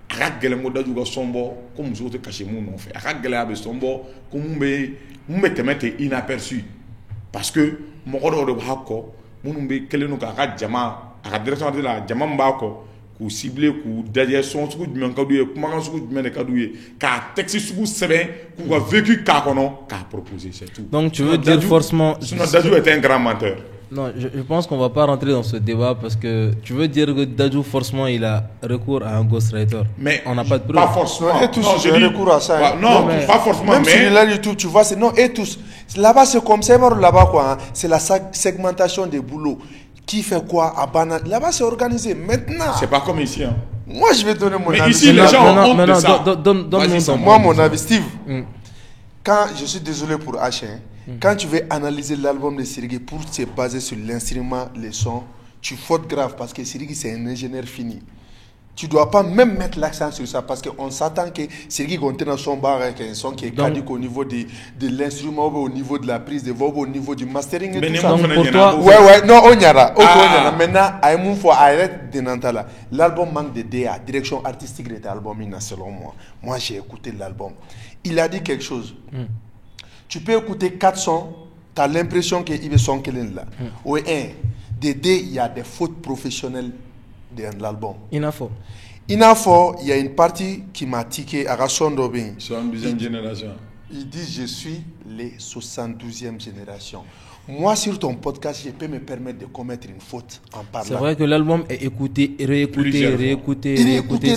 aka gele mo Dadju ka sombo ko muso te cacher mun non fait aka gele abe sombo ko mun be temete inaperçu parce que mo ko do ha ko mun be kelenu ka aka jama aka direction de la jama mba ko ku cibler ku derrière son suku du ka douye kuma kan suku du ka douye ka texte suku seben ku ka vécu ka kono ka proposer c'est tout. Donc tu veux dire forcément sinon Dadju est un grand menteur. Non, je pense qu'on va pas rentrer dans ce débat parce que tu veux dire que Dadju forcément il a recours à un ghostwriter. Mais on n'a pas de preuve. Pas forcément. Et tous j'ai recours à ça. Non, pas forcément. Même sur la YouTube, tu vois, c'est non et tous. Là-bas c'est comme ça, là-bas quoi. Hein, c'est la segmentation des boulots. Qui fait quoi à Banane. Là-bas c'est organisé. Maintenant. C'est pas comme ici. Hein. Moi je vais donner mon avis. Mais ici les gens ont honte de ça. Moi mon avis, Steve. Quand je suis désolé pour H, quand tu veux analyser l'album de Sirigi pour se baser sur l'instrument, les sons, tu fautes grave parce que Siriki, c'est un ingénieur fini. Tu ne dois pas même mettre l'accent sur ça parce qu'on s'attend que Siriki contient dans son bar avec un son qui est cadique au niveau de l'instrument, au niveau de la prise de voix, au niveau du mastering et tout ça. Donc pour toi... Ouais, non, on y a. Maintenant, il faut arrêter de n'entendre. L'album manque de DA, direction artistique de l'album, selon moi. Moi, j'ai écouté l'album. Il a dit quelque chose. Tu peux écouter 4 sons, tu as l'impression qu'il veut son qu'il là. Ou il y a des fautes professionnelles dans l'album. Il y a une partie qui m'a tiqué à Rasson Dobin. 72e génération. Il dit je suis les 72e génération. Moi, sur ton podcast, je peux me permettre de commettre une faute en parlant. C'est vrai que l'album est écouté, réécouté.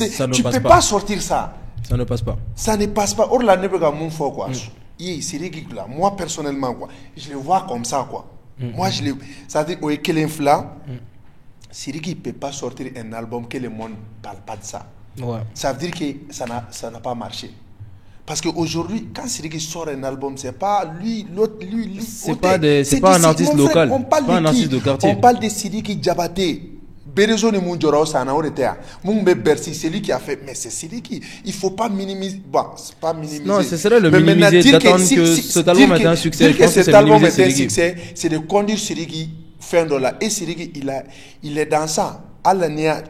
Ça ne passe pas. Tu ne peux pas sortir ça. Ça ne passe pas. Ça ne passe pas. Or, la nebega mon fort quoi. Moi, personnellement, quoi, je le vois comme ça, quoi. Moi, je le... Ça veut dire, au Kelenfla, Siriki ne peut pas sortir un album que le monde ne parle pas de ça. Ouais. Ça veut dire que ça n'a pas marché. Parce qu'aujourd'hui, quand Siriki sort un album, c'est pas lui, l'autre, lui. C'est pas un artiste local. On parle pas un artiste de quartier. On parle de Siriki Diabaté. Berezo ni Moundjora Osana Oretea. Moumbe Bercy, c'est lui qui a fait. Mais c'est Siriki. Il ne faut pas minimiser. Bon, c'est pas minimiser. Non, ce serait le minimiser d'attendre que cet album est un succès. Dire que cet album est un succès, c'est de conduire Siriki fin de là. Et Siriki, il est dans ça.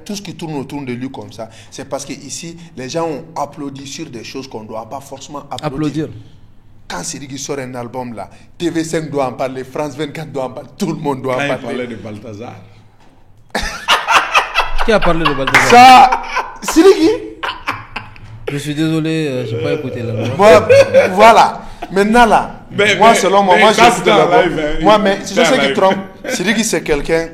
Tout ce qui tourne autour de lui comme ça, c'est parce que ici, les gens ont applaudi sur des choses qu'on ne doit pas forcément applaudir. Quand Siriki sort un album là, TV5 doit en parler, France 24 doit en parler, tout le monde doit en parler. Il parlait de Balthazar. Qui a parlé de Balthazar? Ça, Siriki. Je suis désolé, je n'ai pas écouté l'album. Voilà. Maintenant là, moi selon moi, mais c'est ce qui trompe. Siriki c'est quelqu'un.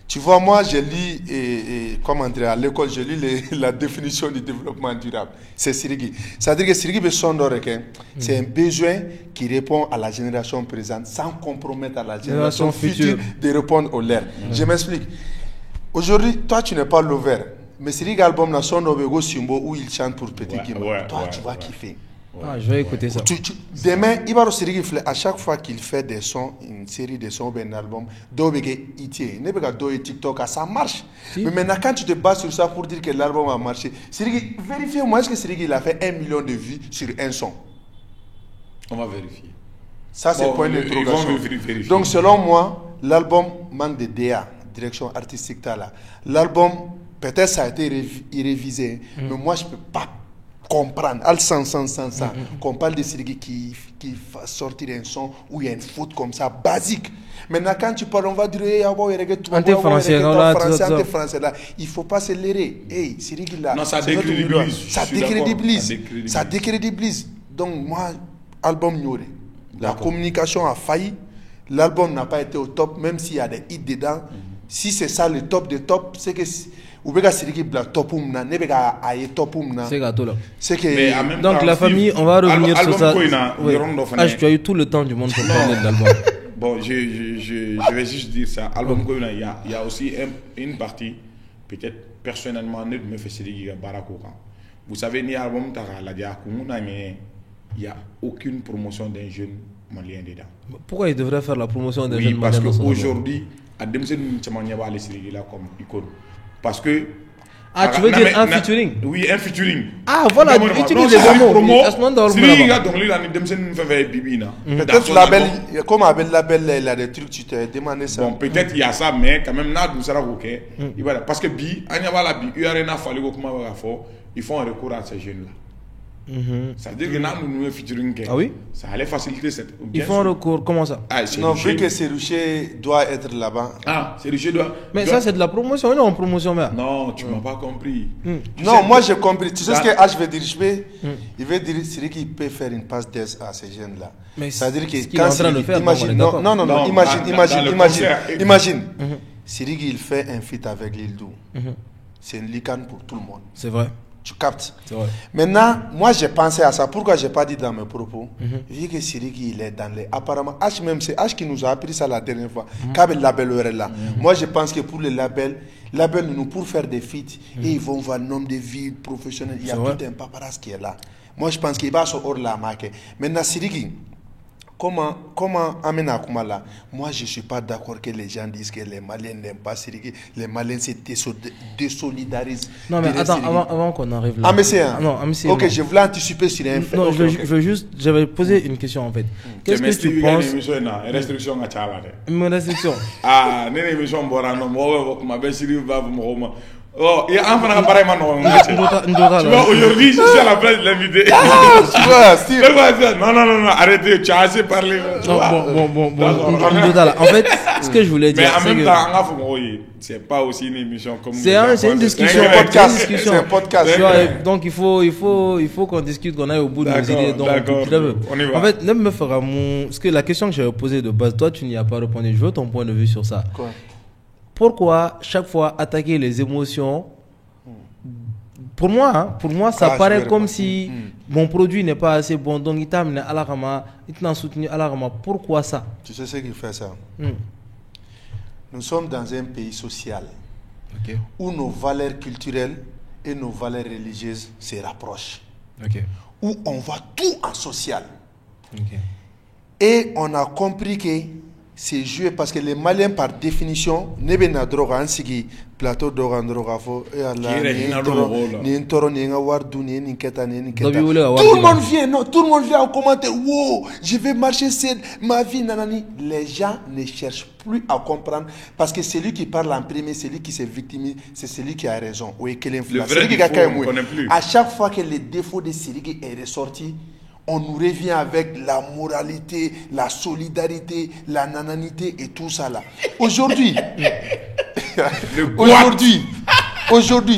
Tu vois, moi, je lis, comment dire, à l'école, je lis la définition du développement durable. C'est Siriki. C'est-à-dire que Siriki c'est un besoin qui répond à la génération présente sans compromettre à la génération future de répondre au l'air. Je m'explique. Aujourd'hui, toi, tu n'es pas l'ouvert. Mais Siriki album, là, son Obego Simbo, où il chante pour Petit Guimard. Toi, tu vas kiffer. Ah, je vais écouter ça. Demain, Ibaro Siriki, à chaque fois qu'il fait des sons, une série de sons, un album, TikTok, ça marche. Si. Mais maintenant, quand tu te bases sur ça pour dire que l'album a marché, Siriki, vérifiez-moi, est-ce que Siriki il a fait 1 million de vues sur un son? On va vérifier. Ça, c'est point d'interrogation. Donc, selon moi, l'album manque de DA, direction artistique. L'album, peut-être ça a été révisé, mais moi, je ne peux pas comprendre, qu'on parle de Siriki qui va sortir un son où il y a une faute comme ça, basique. Maintenant, quand tu parles, on va dire, français, là, il ne faut pas se lérer. Hey, Siriki là, non, ça décrédibilise. Ça décrédibilise. Donc, moi, album Nyore. La communication a failli. L'album n'a pas été au top, même s'il y a des hits dedans. Si c'est ça le top des tops, c'est que donc la famille, on va revenir sur ça. Tu as eu tout le temps du monde pour parler de l'album. Bon, je vais juste dire ça. Album il y a aussi une partie, peut-être personnellement, ne me fait Siriki Barakoka. Vous savez, ni album il n'y a aucune promotion d'un jeune malien dedans. Pourquoi il devrait faire la promotion d'un jeune malien? Parce qu'aujourd'hui, à Demsen, nous avons Siriki là comme icône. Parce que... Ah, tu veux dire un featuring? Oui, un featuring. Ah, voilà, utilise les bons mots. Peut-être label, comme avec label, il a des trucs, tu t'es demandé ça. Bon, peut-être il y a ça, mais quand même, parce que ils font un recours à ces jeunes-là. Ça veut dire que nous featuring. Ah oui? Ça allait faciliter cette. Ils font un recours, comment ça? Non, vu que Serouché doit être là-bas. Ah, Serouché doit. Mais ça, c'est de la promotion, non, promotion. Non, tu m'as pas compris. Non, moi j'ai compris. Tu sais ce que H veut dire? Il veut dire c'est qu'il peut faire une passe d'aise à ces jeunes-là. C'est-à-dire que quand il est en train de faire. Non, imagine. Siriki, il fait un feat avec Lil Dou. C'est une licane pour tout le monde. C'est vrai. Tu captes. Vrai. Maintenant, moi j'ai pensé à ça. Pourquoi j'ai pas dit dans mes propos? Vu que Siriki il est dans les. Apparemment, H même, c'est H qui nous a appris ça la dernière fois. Qu'avec le label là. Moi je pense que pour les labels, nous pour faire des feats, et ils vont voir le nombre de vies professionnelles. Il y a tout un paparazzi qui est là. Moi je pense qu'il va se hors la marque. Maintenant, Siriki, comment amena Kumala? Moi, je ne suis pas d'accord que les gens disent que les Maliens n'aiment pas Sirigi. Les Maliens se désolidarisent. Non, mais attends, avant qu'on arrive là. Ok, non. Je voulais anticiper sur un fait. Non, j'avais posé une question en fait. Qu'est-ce que tu penses? Restriction à Tchala. Une restriction. Ah, n'est émission Borano, moi, ma belle Siri va vous. Oh, et enfin, on va tu vois, aujourd'hui, je suis à la place de l'invité. Tu vois, Steve. Non, arrêtez, tu as assez parlé. Bon. En fait, ce que je voulais dire. Mais en même temps, c'est pas aussi une émission comme. C'est une discussion. C'est un podcast. Donc, il faut qu'on discute, qu'on aille au bout de nos idées. D'accord, on y va. En fait, même me fera parce que la question que j'avais posée de base, toi, tu n'y as pas répondu. Je veux ton point de vue sur ça. Quoi? Pourquoi chaque fois attaquer les émotions? Pour moi, ça paraît comme si mon produit n'est pas assez bon, donc il t'a amené à la rama, il t'a soutenu à la rama. Pourquoi ça? Tu sais ce qui fait ça? Nous sommes dans un pays social où nos valeurs culturelles et nos valeurs religieuses se rapprochent. Où on voit tout en social. Et on a compris que c'est joué parce que les Maliens, par définition, ne sont pas drogue, un plateau drogue, tout le monde vient, non, tout le monde vient en commenter. Wow, je vais marcher, c'est ma vie, nanani. Les gens ne cherchent plus à comprendre parce que celui qui parle en premier, celui qui s'est victimisé, c'est celui qui a raison. Oui, que l'influence. À chaque fois que le défaut de celui est ressorti, on nous revient avec la moralité, la solidarité, la nananité et tout ça là. Aujourd'hui,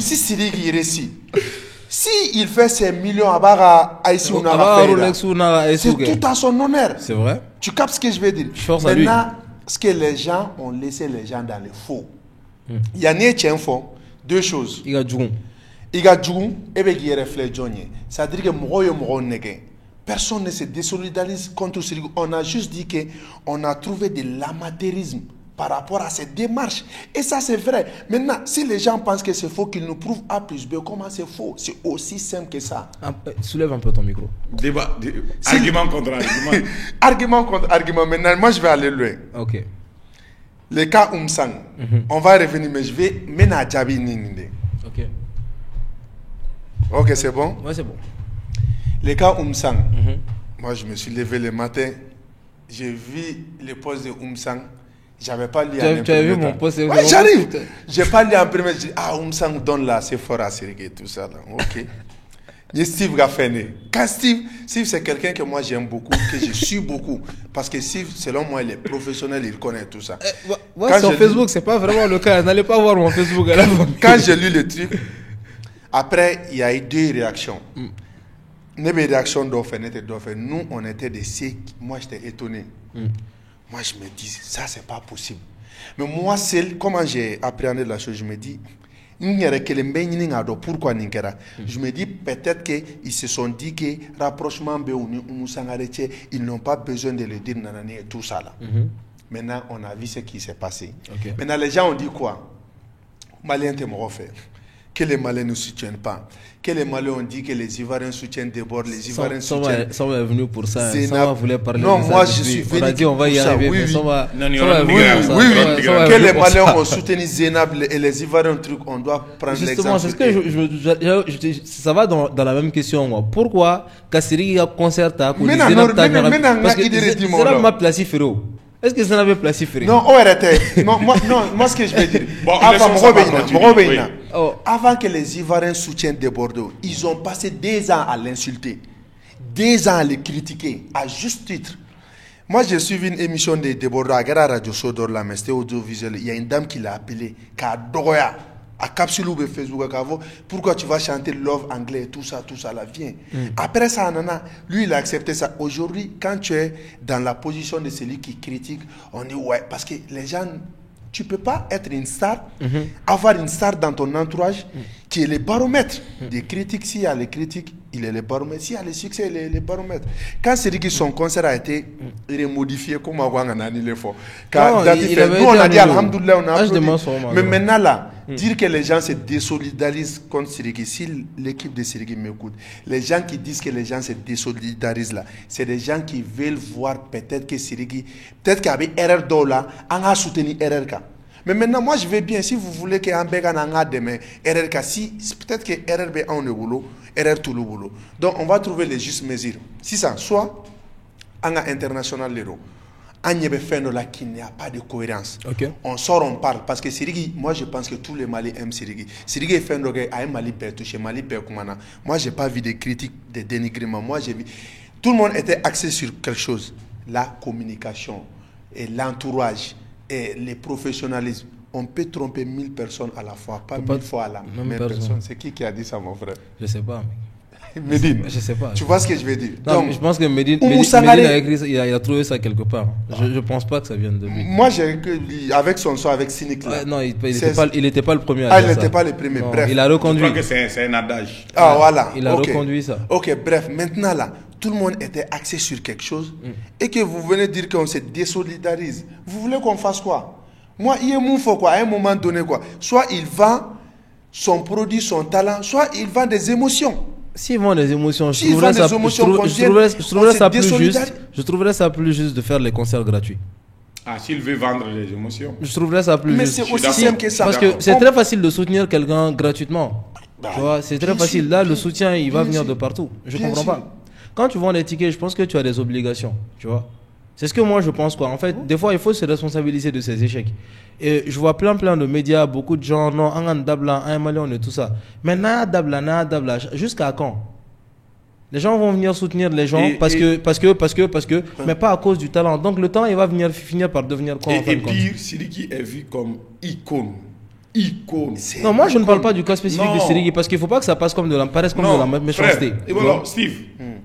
si Sirigi réussit, si il fait ses millions à Bara, c'est tout à son honneur. C'est vrai. Tu captes ce que je veux dire? Maintenant, ce que les gens ont laissé les gens dans le faux. Il y a un fond, deux choses. Il y a Djoum et il reflète Johnny. C'est-à-dire que moi, personne ne se désolidarise contre Sirigi. On a juste dit qu'on a trouvé de l'amateurisme par rapport à cette démarche. Et ça, c'est vrai. Maintenant, si les gens pensent que c'est faux, qu'ils nous prouvent A plus B, comment c'est faux? C'est aussi simple que ça. Soulève un peu ton micro. Argument contre argument. Argument contre argument. Maintenant, moi, je vais aller loin. Ok. Le cas Oumsang, on va revenir, mais je vais mener à Djabi Ninginde. Ok. Ok, c'est bon? Ouais, c'est bon. Le cas Oumsang, moi je me suis levé le matin, j'ai vu le poste de Oumsang, j'avais pas lu en premier temps. Tu as vu mon poste? Ouais, j'arrive. J'ai pas lu en premier, j'ai dit, Oumsang donne là, c'est fort à Sirigi et tout ça là. Ok. Et Steve Gaffene. Quand Steve c'est quelqu'un que moi j'aime beaucoup, que je suis beaucoup, parce que Steve, selon moi, il est professionnel, il connaît tout ça. Sur Facebook, c'est pas vraiment le cas. N'allez pas voir mon Facebook à la fin. Quand j'ai lu le truc, après, il y a eu deux réactions. Nous, on était des ceux. Moi, j'étais étonné. Moi, je me dis, ça, c'est pas possible. Mais moi, comment j'ai appréhendé la chose, je me dis, pourquoi je me dis peut-être qu'ils se sont dit que rapprochement, ils n'ont pas besoin de le dire et tout ça là. Maintenant, on a vu ce qui s'est passé. Maintenant, les gens ont dit quoi? Maliens t'es fait. Que les Maliens ne soutiennent pas. Que les Maliens ont dit que les Ivoiriens soutiennent des bords, les Ivoiriens soutiennent. Ça va venir pour ça. Ça voulait parler. Non, de ça moi je suis venu. On a dit on va y arriver. Oui. Que les Maliens ont soutenu Zénab et les Ivoiriens truc, on doit prendre l'exemple. Justement, c'est ce que ça va dans la même question. Moi. Pourquoi Kassiri a concerté pour les Zénab parce que Zénab m'a placé Ferro. Est-ce que ça n'avait placé Ferré? Non, moi ce que je veux dire. Avant que les Ivoiriens soutiennent des Bordeaux, ils ont passé 2 ans à l'insulter, 2 ans à les critiquer, à juste titre. Moi, j'ai suivi une émission de Bordeaux à la radio Sodor, là, mais c'était audiovisuel. Il y a une dame qui l'a appelé, Kadoya, à capsule ou Facebook, pourquoi tu vas chanter Love anglais, tout ça là, viens. Après ça, lui, il a accepté ça. Aujourd'hui, quand tu es dans la position de celui qui critique, on dit ouais, parce que les gens, tu peux pas être une star, avoir une star dans ton entourage qui est le baromètre des critiques. S'il y a les critiques, il est le baromètre. S'il y a le succès, il est le baromètre. Quand c'est dit que son concert a été remodifié, comme avant, on a dit le fort. Nous, on a dit Alhamdoulilah, on a applaudi. Mais maintenant là, Dire que les gens se désolidarisent contre Siriki, si l'équipe de Siriki m'écoute, les gens qui disent que les gens se désolidarisent là, c'est des gens qui veulent voir peut-être que Siriki, peut-être qu'il y avait erreur d'eau là, on a soutenu erreur. Mais maintenant, moi je vais bien, si vous voulez que Ambega n'a demain erreur, si peut-être que erreur est en boulot, erreur tout le boulot. Donc on va trouver les justes mesures. Si ça, soit on a international l'euro. Il n'y a pas de cohérence. Okay. On sort, on parle. Parce que Siriki, moi je pense que tous les Mali aiment Siriki. Siriki est fait un Mali père touché, Mali père Koumana. Moi je n'ai pas vu de critiques, de dénigrement. Moi j'ai vu. Tout le monde était axé sur quelque chose. La communication, et l'entourage, et le professionnalisme. On peut tromper 1000 personnes à la fois, pas 1000 fois à la même personne. C'est qui a dit ça, mon frère? Je ne sais pas. Medine, je sais pas. Tu vois ce que je veux dire? Non, donc, je pense que Medine a écrit ça, il a trouvé ça quelque part. Je pense pas que ça vienne de lui. Moi, avec son son, avec Cynic là. Non, il n'était pas le premier à dire ça. Il n'était pas le premier. Non, bref. Il a reconduit. Je crois que c'est un adage. Ah, voilà. Il a reconduit ça. Ok, bref. Maintenant là, tout le monde était axé sur quelque chose et que vous venez dire qu'on se désolidarise. Vous voulez qu'on fasse quoi? Moi, il y a mon faux quoi, à un moment donné quoi. Soit il vend son produit, son talent, soit il vend des émotions. S'ils vendent des émotions, je trouverais ça plus juste de faire les concerts gratuits. Ah, s'il veut vendre des émotions. Je trouverais ça plus juste. Mais c'est aussi simple que ça. Parce que c'est très facile de soutenir quelqu'un gratuitement. Tu vois, c'est très facile. Là, le soutien, il va venir de partout. Je ne comprends pas. Quand tu vends des tickets, je pense que tu as des obligations. Tu vois. C'est ce que moi je pense quoi. En fait, des fois, il faut se responsabiliser de ses échecs. Et je vois plein de médias, beaucoup de gens, non, un Dabla, un Malion et tout ça. Mais na Dabla, jusqu'à quand? Les gens vont venir soutenir les gens parce que, mais pas à cause du talent. Donc le talent, il va finir par devenir quoi? Et pire, Siriki est vu comme icône. Non, moi je ne parle pas du cas spécifique de Siriki parce qu'il ne faut pas que ça passe comme de la méchanceté. Frère, Steve,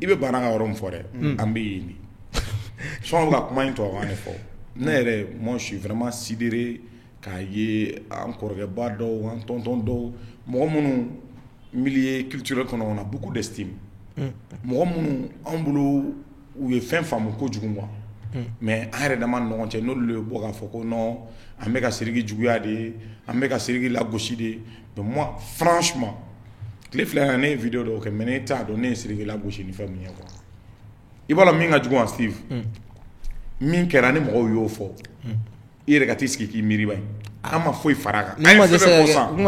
il veut pas en forêt. Moi je suis vraiment sidéré quand il y a encore des bardo, un tonton d'eau. Moi, mon milieu culturel, on a beaucoup d'estime. Moi, mon boulot où il y a fin femme au du moi. Mais arrêtement non, tu nous le bois foko non, un mec à Siriki Djouyade, un mec à Siriki la gauchide. Mais moi, franchement, les fleurs années vidéo de que mené t'as donné Siriki la gauchide ni fait mieux quoi. Il va la minga du goût Steve. Min kerane mo yo fo. Il regarde ce qui miri ba. Ama foi faraga. Uma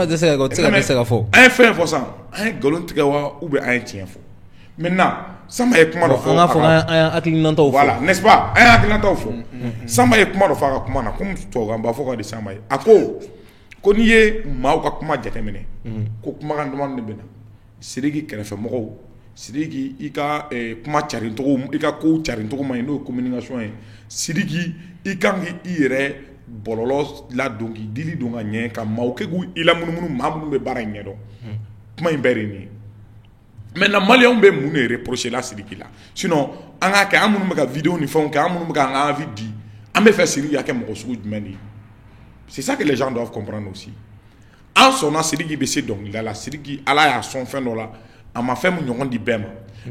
dessa go tsega dessa fo. Un fait pour ça. Un golon tikawa ou be un tien fo. Maintenant, ça m'a écouté de fo. Voilà, n'est-ce pas? Un aclinanta fo. Ça m'a écouté de fara kumana comme to gamba fo ka de samba. Ako ko ni ye ma ka kuma jatemene. Ko kuma kan demande bena. Siriki kerefe mo Siriki ika kuma charinto ika ko charinto ma no communication e Siriki ikangi ire bololo la dongi dili donga nye ka maukegu ila munumunu mamunu be bara nye do kuma imbere ni maintenant malien be mune reprocher la Siriki la sinon anga ka amunu ka vidéo ni fon ka amunu ka nga vidi ambe faire Siriki ake mo sugu dmeni. C'est ça que les gens doivent comprendre aussi. En son Siriki be se donc la Siriki ala ya son fin do la a ma fait mon di bema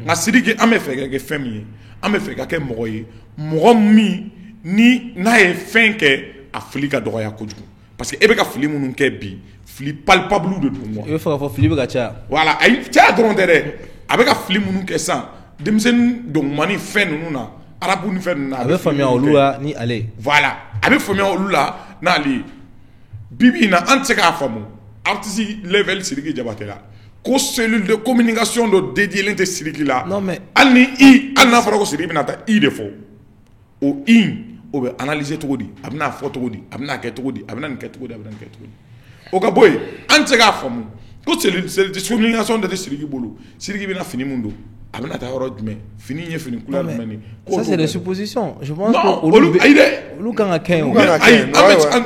nga Siriki ame fait que femme ame fait que moye momi ni na e fin que Afrika doya kojugu parce que ebe ka fili munun ke bi fili palpable de tout moi il faut fili be ka cha voilà ay cha dron dere avec ka fili munun ke san demsen donc mani fin nuna arabu ni fin na avec famille olula ni aller voilà avec famille olula na ali bibi na anteka famu artiste level Siriki Jabatela ko cellule de communication do dédié l'inte Siriki là non mais ani ana fara ko Siriki nata de fo o o be analyser to di abna photo di abna ke to di abna ke to di o ka boy ante ga famu ko cellule de communication de Siriki bolo Siriki bina fini mundo abna ta horo dme fini nye fini couleur meni ça c'est des suppositions je pense que lu kan ken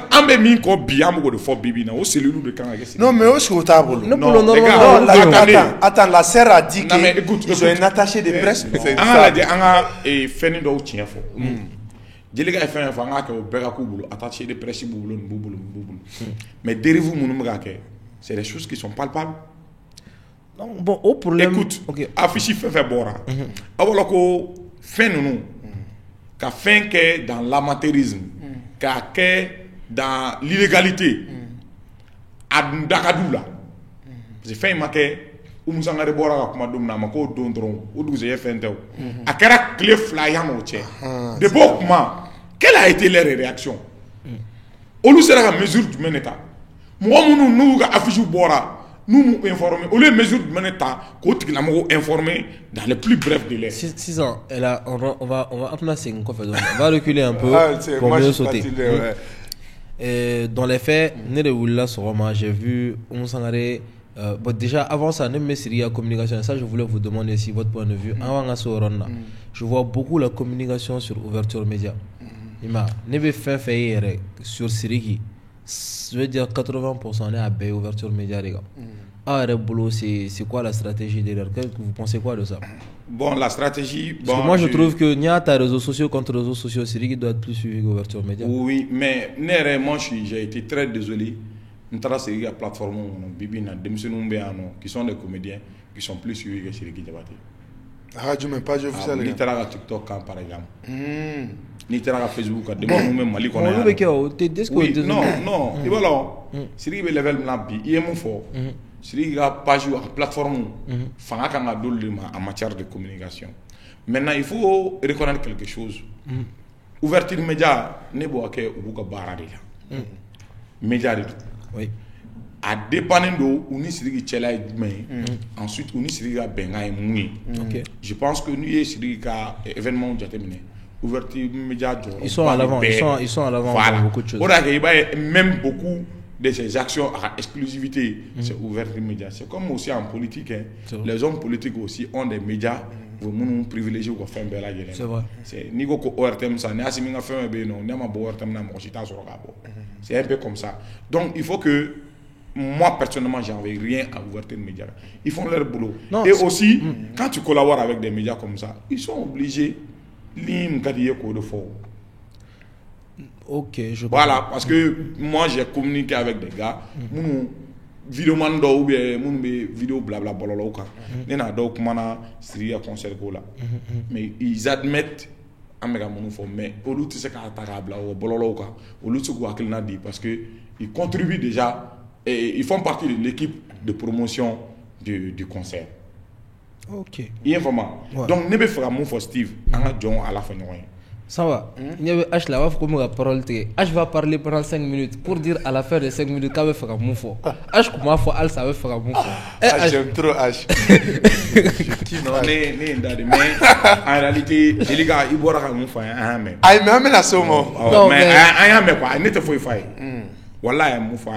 ambe min ko biam go de fo bibi na o cellule de kan ga non mais au sur table non attends la sœur a dit que ils ont un attaché de presse anga e feni do tien fo Jelega fait fo anga ko bega ko bulu attaché de presse bulu mais dérive munu ga ke c'est des choses qui sont palpables. Non, bon, au problème. Écoute, affiche fait bora. Alors que fin nous, qu'a fin que dans l'amateurisme, qu'a que dans l'illégalité. a dakadu la parce que fɛn ma kɛ Oumou Sangaré bɔra ka kuma don min na a ma k'o don dɔrɔn o dugusɛjɛ fɛn tɛ o a kɛra tile 2 yan'o cɛ depuis o kuma quelle a été leur réaction olu sera ka mesure jumɛn de ta mɔgɔ minnu n'u ka affiche bɔra nous nous informer au lieu de mesures de l'État côté la informer dans les plus brefs délais. 6 ans et là on va placer une conférence, on va reculer un peu pour mieux sauter. Et dans les faits j'ai vu Oumou Sangaré bon, déjà avant ça ne me série à communication ça je voulais vous demander si votre point de vue avant je vois beaucoup la communication sur ouverture média ima ne be fait sur Siriki je veux dire 80% est à ouverture média les gars. C'est quoi la stratégie derrière? Vous pensez quoi de ça? Bon, la stratégie... Parce que moi je trouve que n'y a ta réseaux sociaux contre réseaux sociaux, c'est qui doit être plus suivi qu'ouverture média. Oui, mais moi j'ai été très désolé. Nous avons série à plateforme qui sont des comédiens qui sont plus suivis que Siriki Diabaté. Ah, je même pas, je vous salue. Ni tara TikTok par exemple. Ni tara Facebook ka demande même Mali ko na. Non, il va là. Siriki be level na bi, il est mon fort. Siriki ka page ou plateforme fanga kan ga dole en matière de communication. Maintenant, il faut reconnaître quelque chose. Ouverture média ne bo ke u ka bara de la. Média de. Oui. A dépendant d'où on est Siriki Tchela et ensuite on est Siriki Benga et Moui. Je pense que nous y Siriki événement déjà terminé. Ouverture média. Ils sont à l'avant. Ils sont à l'avant. Voilà. Beaucoup de choses. Même beaucoup de ces actions à exclusivité, c'est ouverture média. C'est comme aussi en politique. Les hommes politiques aussi ont des médias. Vous nous privilégiez ou faire belle gueule. C'est vrai. C'est ni go ORTM ça, ni asimi nga faire be non, ni ma bo ORTM na mo chita sur gabo. C'est un peu comme ça. Donc il faut que moi personnellement j'en veux rien à ouverture média. Ils font leur boulot. Non, et aussi quand tu collabores avec des médias comme ça, ils sont obligés lim kadiye ko de fort. OK, je voilà, parce que moi j'ai communiqué avec des gars, mon vidéoman do ou bien mon vidéo blabla bololo ka. Nena do kumana Siriki concert ko la. Mais ils admettent amega mon fo mais olu tu sais ka ta bla o bololo ka. Olu tu ko akilna di parce que ils contribuent déjà et ils font partie de l'équipe de promotion du concert. OK. Il y a vraiment. Donc ne be fera mon for Steve, anga John à la fin noy. Ça va. Il y avait H là, on va parole. H va parler pendant 5 minutes pour dire à la fin de 5 minutes qu'il va faire un moufo. H comment faut Al ça va faire un moufo. J'aime trop H. Non, mais en réalité, les gars, ils boivent un moufo. Ah, mais la somme. Non, mais un mais quoi, n'est-ce pas fait. Voilà un moufo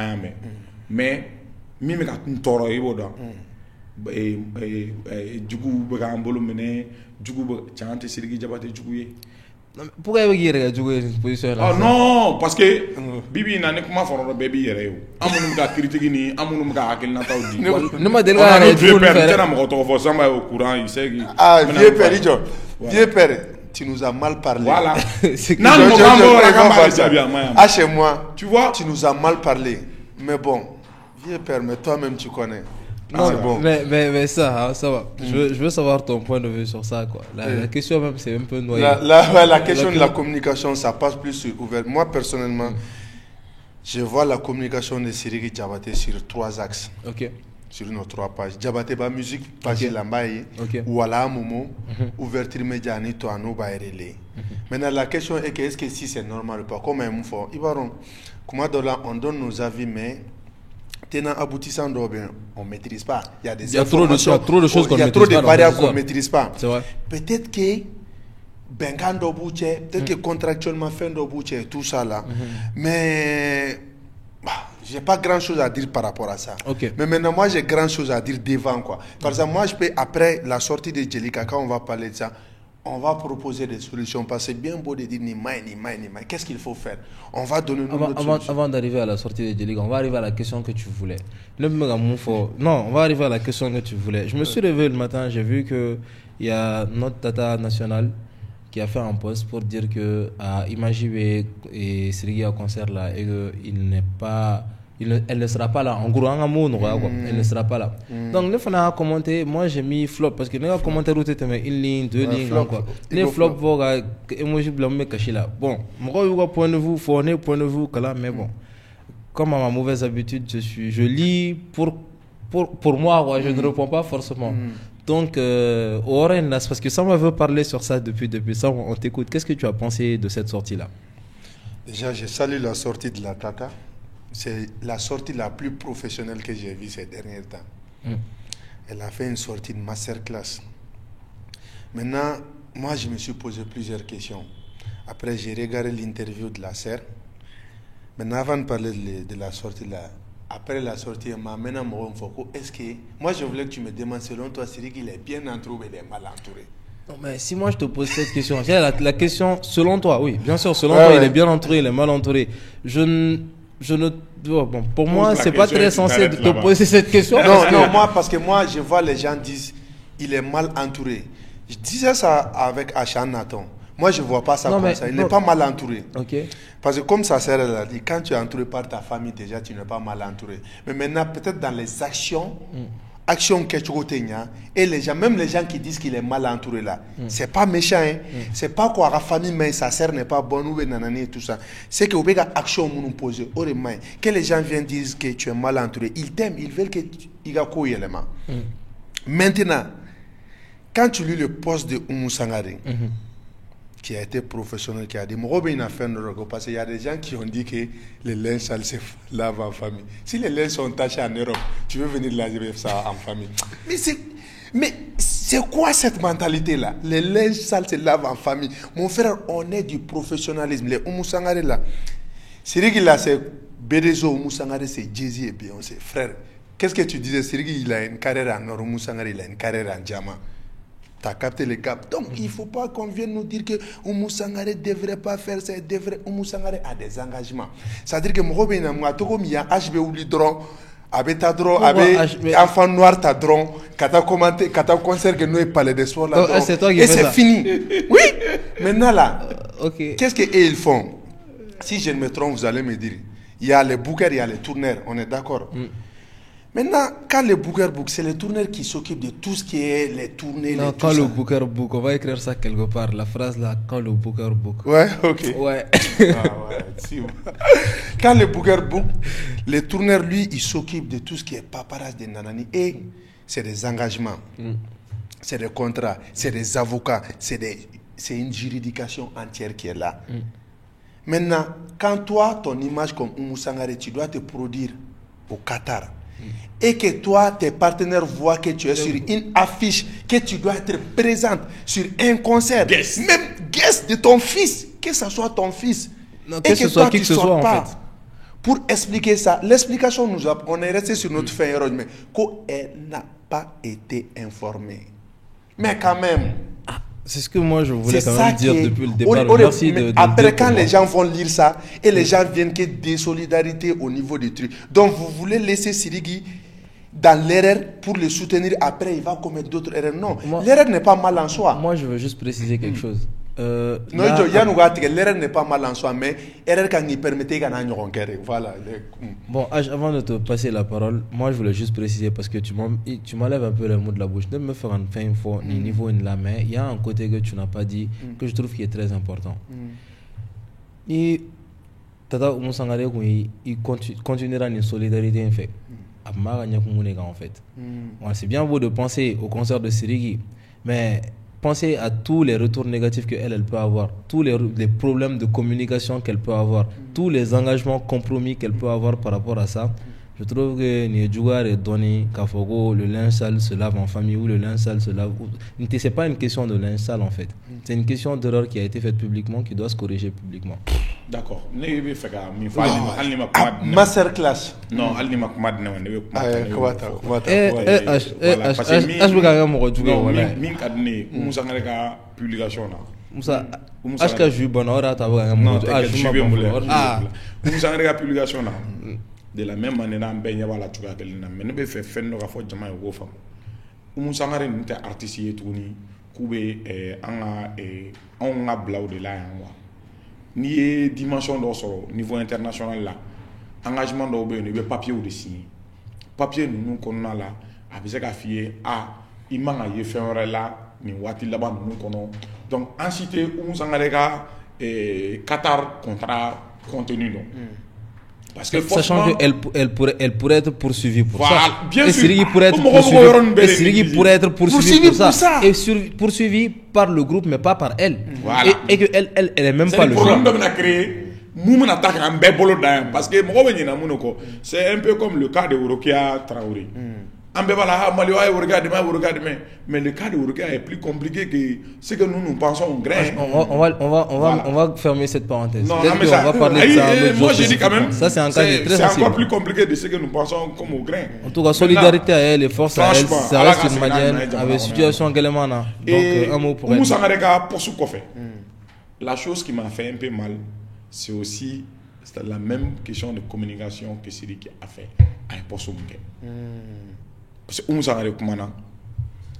mais mimi ka toro ibo do. Jugu bega mbolo mene, jugu chante Siriki Diabaté jugu. Pourquoi vous avez joué une position là? Oh non, parce que Bibi n'a pas fait de baby hier. Amounum ka critique ni, amounum ka akil na taudi. Ne m'a dit pas de vieux père, tu n'as pas retrouvé ça mais au courant, il sait que. Ah, vieux père, vieux père, tu nous as mal parlé. Voilà. Ah, chez moi, tu vois, tu nous as mal parlé. Mais bon, vieux père, mais toi-même tu connais. Non, bon. mais ça va. Je veux savoir ton point de vue sur ça, quoi. La question même, c'est un peu noyé. La question de la communication, ça passe plus sur ouvert. Moi, personnellement, je vois la communication de Siriki Diabaté sur 3 axes. OK. sur nos 3 pages. Diabaté ba musique, page Lambaye, Wala Momo, ouverture média, ni toi, nous va relais. Maintenant, la question est que est-ce que si c'est normal ou pas, comme un fort, comment on donne nos avis, mais tenant aboutissant bien, on ne maîtrise pas. Il y a des informations, trop de choses qu'on ne maîtrise pas. Il y a trop de variables qu'on ne maîtrise pas. C'est vrai. Peut-être que Bengan Dobouche, peut-être que contractuellement fin Dobouche, tout ça là. Mais j'ai pas grand chose à dire par rapport à ça. Mais maintenant, moi j'ai grand chose à dire devant quoi. Par exemple, moi je peux, après la sortie de Djelika, quand on va parler de ça, on va proposer des solutions. Parce que c'est bien beau de dire ni maï. Qu'est-ce qu'il faut faire? On va donner avant d'arriver à la sortie de Djelika, on va arriver à la question que tu voulais. Non, on va arriver à la question que tu voulais. Je me suis réveillé le matin, j'ai vu qu'il y a notre Tata nationale qui a fait un post pour dire que à Imagibé et Siriki à concert là et elle ne sera pas là. En gros, elle ne sera pas là. Donc, les gens ont commenté. Moi, j'ai mis flop parce que les gens ont commenté une ligne, 2 lignes. Les flops vont emoji blâmer caché là. Bon, moi, point de vue, point de vue, mais bon. comme à ma mauvaise habitude, je lis pour moi, ouais, je ne réponds pas forcément. Donc, Oren, parce que Samba veut parler sur ça depuis ça, on t'écoute. Qu'est-ce que tu as pensé de cette sortie-là? Déjà, je salue la sortie de la Tata. C'est la sortie la plus professionnelle que j'ai vue ces derniers temps. Elle a fait une sortie de masterclass. Maintenant, moi, je me suis posé plusieurs questions. Après, j'ai regardé l'interview de la sœur. Maintenant, avant de parler de la sortie là, après la sortie, maintenant, est-ce que... Moi, je voulais que tu me demandes, selon toi, Cédric, il est bien entouré, il est mal entouré? Non, mais si moi, je te pose cette question, la question, selon toi, oui, bien sûr, selon toi, il est bien entouré, il est mal entouré. Bon, pour moi, c'est pas très censé de te poser cette question. Non, moi, parce que moi, je vois les gens disent, il est mal entouré. Je disais ça avec Achan Nathan. Moi, je ne vois pas ça comme ça. Il n'est pas mal entouré. Okay. Parce que comme ça sert à dire, quand tu es entouré par ta famille, déjà, tu n'es pas mal entouré. Mais maintenant, peut-être dans les actions que tu as, et les gens, même les gens qui disent qu'il est mal entouré là, c'est pas méchant. Hein? C'est pas quoi la famille, mais sa sœur n'est pas bonne, ou nanani, tout ça. C'est que vous avez action nous poser. Que les gens viennent dire que tu es mal entouré. Ils t'aiment, ils veulent que tu aies un élément. Maintenant, quand tu lis le poste de Oumou Sangaré, qui a été professionnel, qui a dit, parce qu'il y a des gens qui ont dit que les linges sales se lavent en famille. Si les linges sont tachés en Europe, tu veux venir laver ça en famille. Mais c'est quoi cette mentalité-là? Les linges sales se lavent en famille. Mon frère, on est du professionnalisme. Les Oumou Sangaré là, Cédric là, c'est Bédézo, Oumou Sangaré, c'est Jay-Z et Beyoncé. Frère, qu'est-ce que tu disais? Cédric, il a une carrière en or, Oumou Sangaré, il a une carrière en diamant. Tu as capté le gap. Donc, il ne faut pas qu'on vienne nous dire que Oumou Sangaré ne devrait pas faire ça. Oumou Sangaré a des engagements. C'est-à-dire que moi, il y a HB Oulidron, avec enfant noir, ta dron, quand tu as commenté, quand tu as concert que nous avons parlé de sport là. C'est toi qui et c'est fini. Oui. Maintenant là, okay. Qu'est-ce qu'ils font? Si je ne me trompe, vous allez me dire. Il y a les bookers, il y a les tourneurs. On est d'accord? Maintenant, quand le booker book, c'est le tourneur qui s'occupe de tout ce qui est les tournées. Non, quand le booker book, on va écrire ça quelque part. La phrase là, quand le booker book. Ouais, ok. Ouais. Quand le booker book, le tourneur, lui, il s'occupe de tout ce qui est paparazzi de nanani. Et c'est des engagements, c'est des contrats, c'est des avocats, c'est une juridiction entière qui est là. Maintenant, quand toi, ton image comme Oumou Sangaré, tu dois te produire au Qatar. Et que toi, tes partenaires voient que tu es sur une affiche, que tu dois être présente sur un concert, même guest de ton fils, que ce soit ton fils, non, et que toi, tu ne sors pas. En fait. Pour expliquer ça, l'explication on est resté sur notre fin héros, mais qu'elle n'a pas été informée. Mais quand même. C'est ce que moi je voulais quand même dire depuis le départ. Merci après, quand les gens vont lire ça, et les gens viennent que des solidarités au niveau des trucs. Donc vous voulez laisser Sirigi dans l'erreur pour le soutenir, après il va commettre d'autres erreurs. Non, l'erreur n'est pas mal en soi. Moi je veux juste préciser quelque chose. L'erreur n'est pas mal en soi, mais l'erreur quand il permettait qu'on ait une voilà. Bon, avant de te passer la parole, moi je voulais juste préciser parce que tu m'enlèves un peu le mot de la bouche. Ne me faire une fin fois ni niveau ni la main. Il y a un côté que tu n'as pas dit que je trouve qui est très important. Et Tata Oumou Sangaré, il continuera une solidarité en fait. En fait. C'est bien beau de penser au concert de Sirigi, mais pensez à tous les retours négatifs qu'elle peut avoir, tous les problèmes de communication qu'elle peut avoir, tous les engagements compromis qu'elle peut avoir par rapport à ça. Je trouve que Niedjougar est donné qu'à Fogo, le linge sale se lave en famille ou le linge sale se lave. Ce n'est pas une question de linge sale en fait. C'est une question d'erreur qui a été faite publiquement, qui doit se corriger publiquement. D'accord. Masterclass. Non, elle n'est pas publication là. Musa aska juba na ora ta ba non publication là. De la même manière on baigne wala tuga kelina mais ne be fait fenno ka fo jama yo fam Oumou Sangaré n'était artiste yetuni kube on a blaw de la yanwa ni dimension do so niveau international là engagement do be ni be papier ou de signer papier nous konna la a be se ka fier imanga ye fenre la ni wati là bas nous kono donc en cité Oumou Sangaré ka Qatar contrat contenu non Parce que sachant qu'elle pourrait être poursuivie pour ça. Bien sûr. Sirigi pourrait être poursuivie pour ça. Et poursuivie par le groupe, mais pas par elle. Voilà. Et qu'elle n'est même pas le problème de créer. Parce que c'est un peu comme le cas de Orokia Traoré. Mais le cas de Orokia est plus compliqué que ce que nous pensons au grain. On va fermer cette parenthèse. Non, on va parler de ça. Moi, je dis quand même, ça c'est un cas très c'est encore plus compliqué de ce que nous pensons comme au grain. En tout cas, solidarité à elle et force à elle, ça reste une manière avec situation Gelemana. Donc, un mot pour elle. La chose qui m'a fait un peu mal, c'est aussi la même question de communication que Sidiki a fait à Posumke. Parce que Oumoussangare Koumana,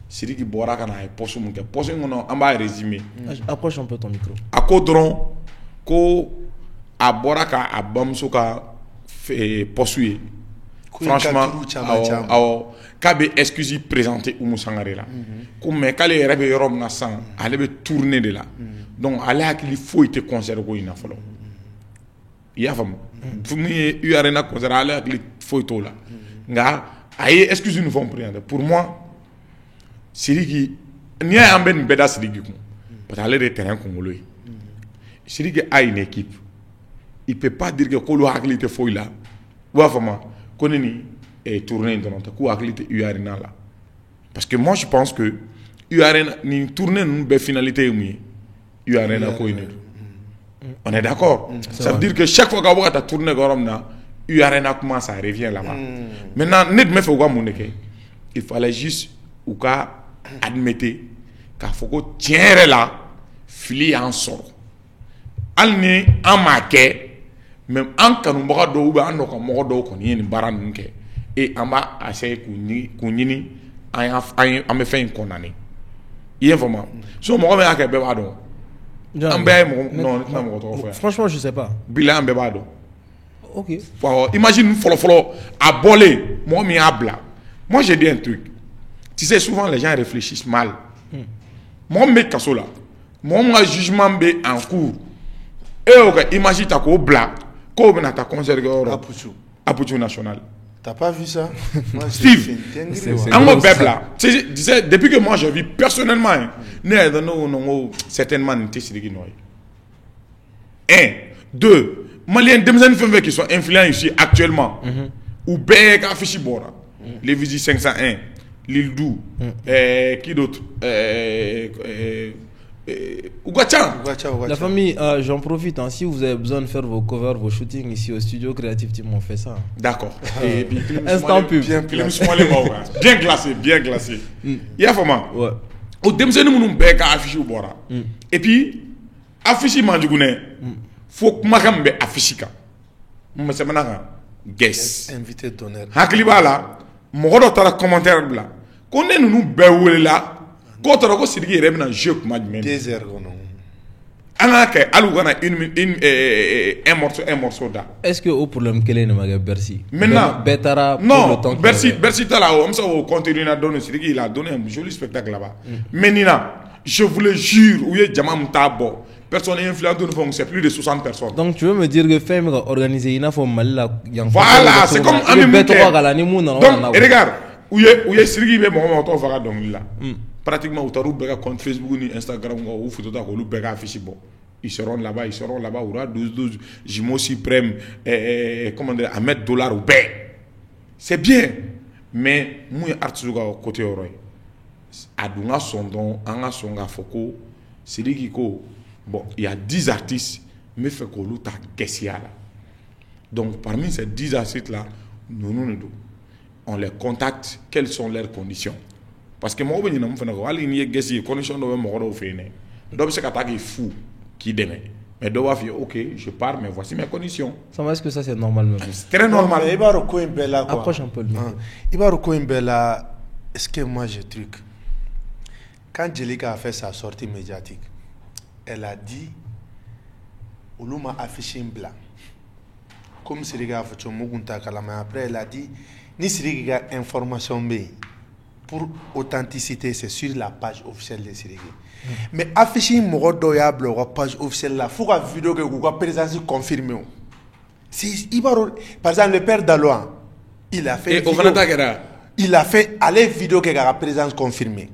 Sidiki Borakana et Posumke. Posumke, on va résumer. Approche un peu ton micro. À Kodron, ko a Boraka a Bamsuka poursuit. Franchement, Kabe excuse présenté Oumoussangare là. Comme quand les rêves Europe naissant, elle avait tourné de là. Donc, elle a qu'il faut être conservé au Inafolo. Il y a femme. Pour moi, il y a rien à conserver. Elle a qu'il faut être là. Nga, aïe, excusez-nous, vous comprenez. Pour moi, Sidiki, n'y a un ben beda Sidiki. Parce qu'elle est de terrain congolais. Sidiki a une équipe. Il ne peut pas dire que Kolo a qu'il faut là. Ou à femme, qu'on est tourné dans notre coup, a qu'il y a rien là. Parce que moi, je pense que il y a rien, ni tourner une finalité. Il y a rien à quoi. On est d'accord. Ça veut dire que chaque fois qu'on va tourner, il y a rien à comment ça revient là-bas. Maintenant, il fallait juste admettre qu'il faut que tiens là, fili en sort. Alni en maquet, même en canumba d'eau, en okamodo, qu'on y ait une baranque, et en bas, à ces kunini, en me fait une condamnée. Il y a vraiment. Si on me remet à Kébévado, franchement, je sais pas. Bilan Bébado. Ok. Imagine, à boler, moi, mi abla. Moi, j'ai dit un truc. Tu sais, souvent, les gens réfléchissent mal. Moi, je suis là. Moi, mon jugement est en cours. Et imagine, tu as un blanc. Comment tu as conservé Apuchu national. T'as pas vu ça? Moi, Steve, depuis que moi je vis personnellement, certainement, un, deux, Maliens, des qui sont influents ici actuellement, ou Bek Afishibora, les visites 501, l'île Dou, qui d'autre? La famille, j'en profite, hein, si vous avez besoin de faire vos covers, vos shootings ici au studio Creative Team, on fait ça. D'accord. Instant pub. Bien glacé, bien glacé. Il y a vraiment. Au deuxième nous bec affiché au bora. Et puis affiché manjugune. Faut que makam be affiché ka. Mais c'est maintenant guess. Invité d'honneur. Hakliba mogodo tara commentaire bla. Konne nous be wele la. Quand on a Sidiki Rebna jeu comme désert un morceau da. Est-ce que au problème quel est le magasin Bercy? Maintenant, non, Bercy t'as là, on s'en continue à donner Sidiki, il a donné un joli spectacle là-bas. Maintenant, je vous le jure, où est Jamam Tabo, personne n'est influent de nous, c'est plus de 60 personnes. Donc tu veux me dire que Femme a organisé une fois mal là. Voilà, c'est comme un donc regarde, où est Sidiki, mais bon, on va donc là. Pratiquement, au compte Facebook ni Instagram ou photo ils seront là-bas, aura 12, Jimo Suprême, comment dire, $1 ou B. C'est bien, mais moi, artisanat côté Oroy. Adunga Sondon, Anga Songa Foko, c'est dit qu'il bon, il y a 10 artistes, mais fait qu'on loue ta question là. Donc, parmi ces 10 artistes-là, nous, on les contacte, quelles sont leurs conditions. Parce que moi, je ne sais pas si je suis condition de me faire. Donc, c'est un fou qui déme. Mais je vais dire, ok, je pars, mais voici mes conditions. Ça va, est-ce que ça c'est normal même? C'est très normal. Approche un peu le micro. Est-ce que moi j'ai truc? Quand Jelika a fait sa sortie médiatique, elle a dit, Oulouma affiché un blanc. Comme Siriga a fait Mugunta Kalama, après elle a dit, ni Siriga information B. Pour authenticité, c'est sur la page officielle de Sirigi. Mais afficher une page officielle là, il faut que la vidéo que vous présence confirmée. Par exemple, le père Daloa, il a fait vidéo qui a la présence confirmée.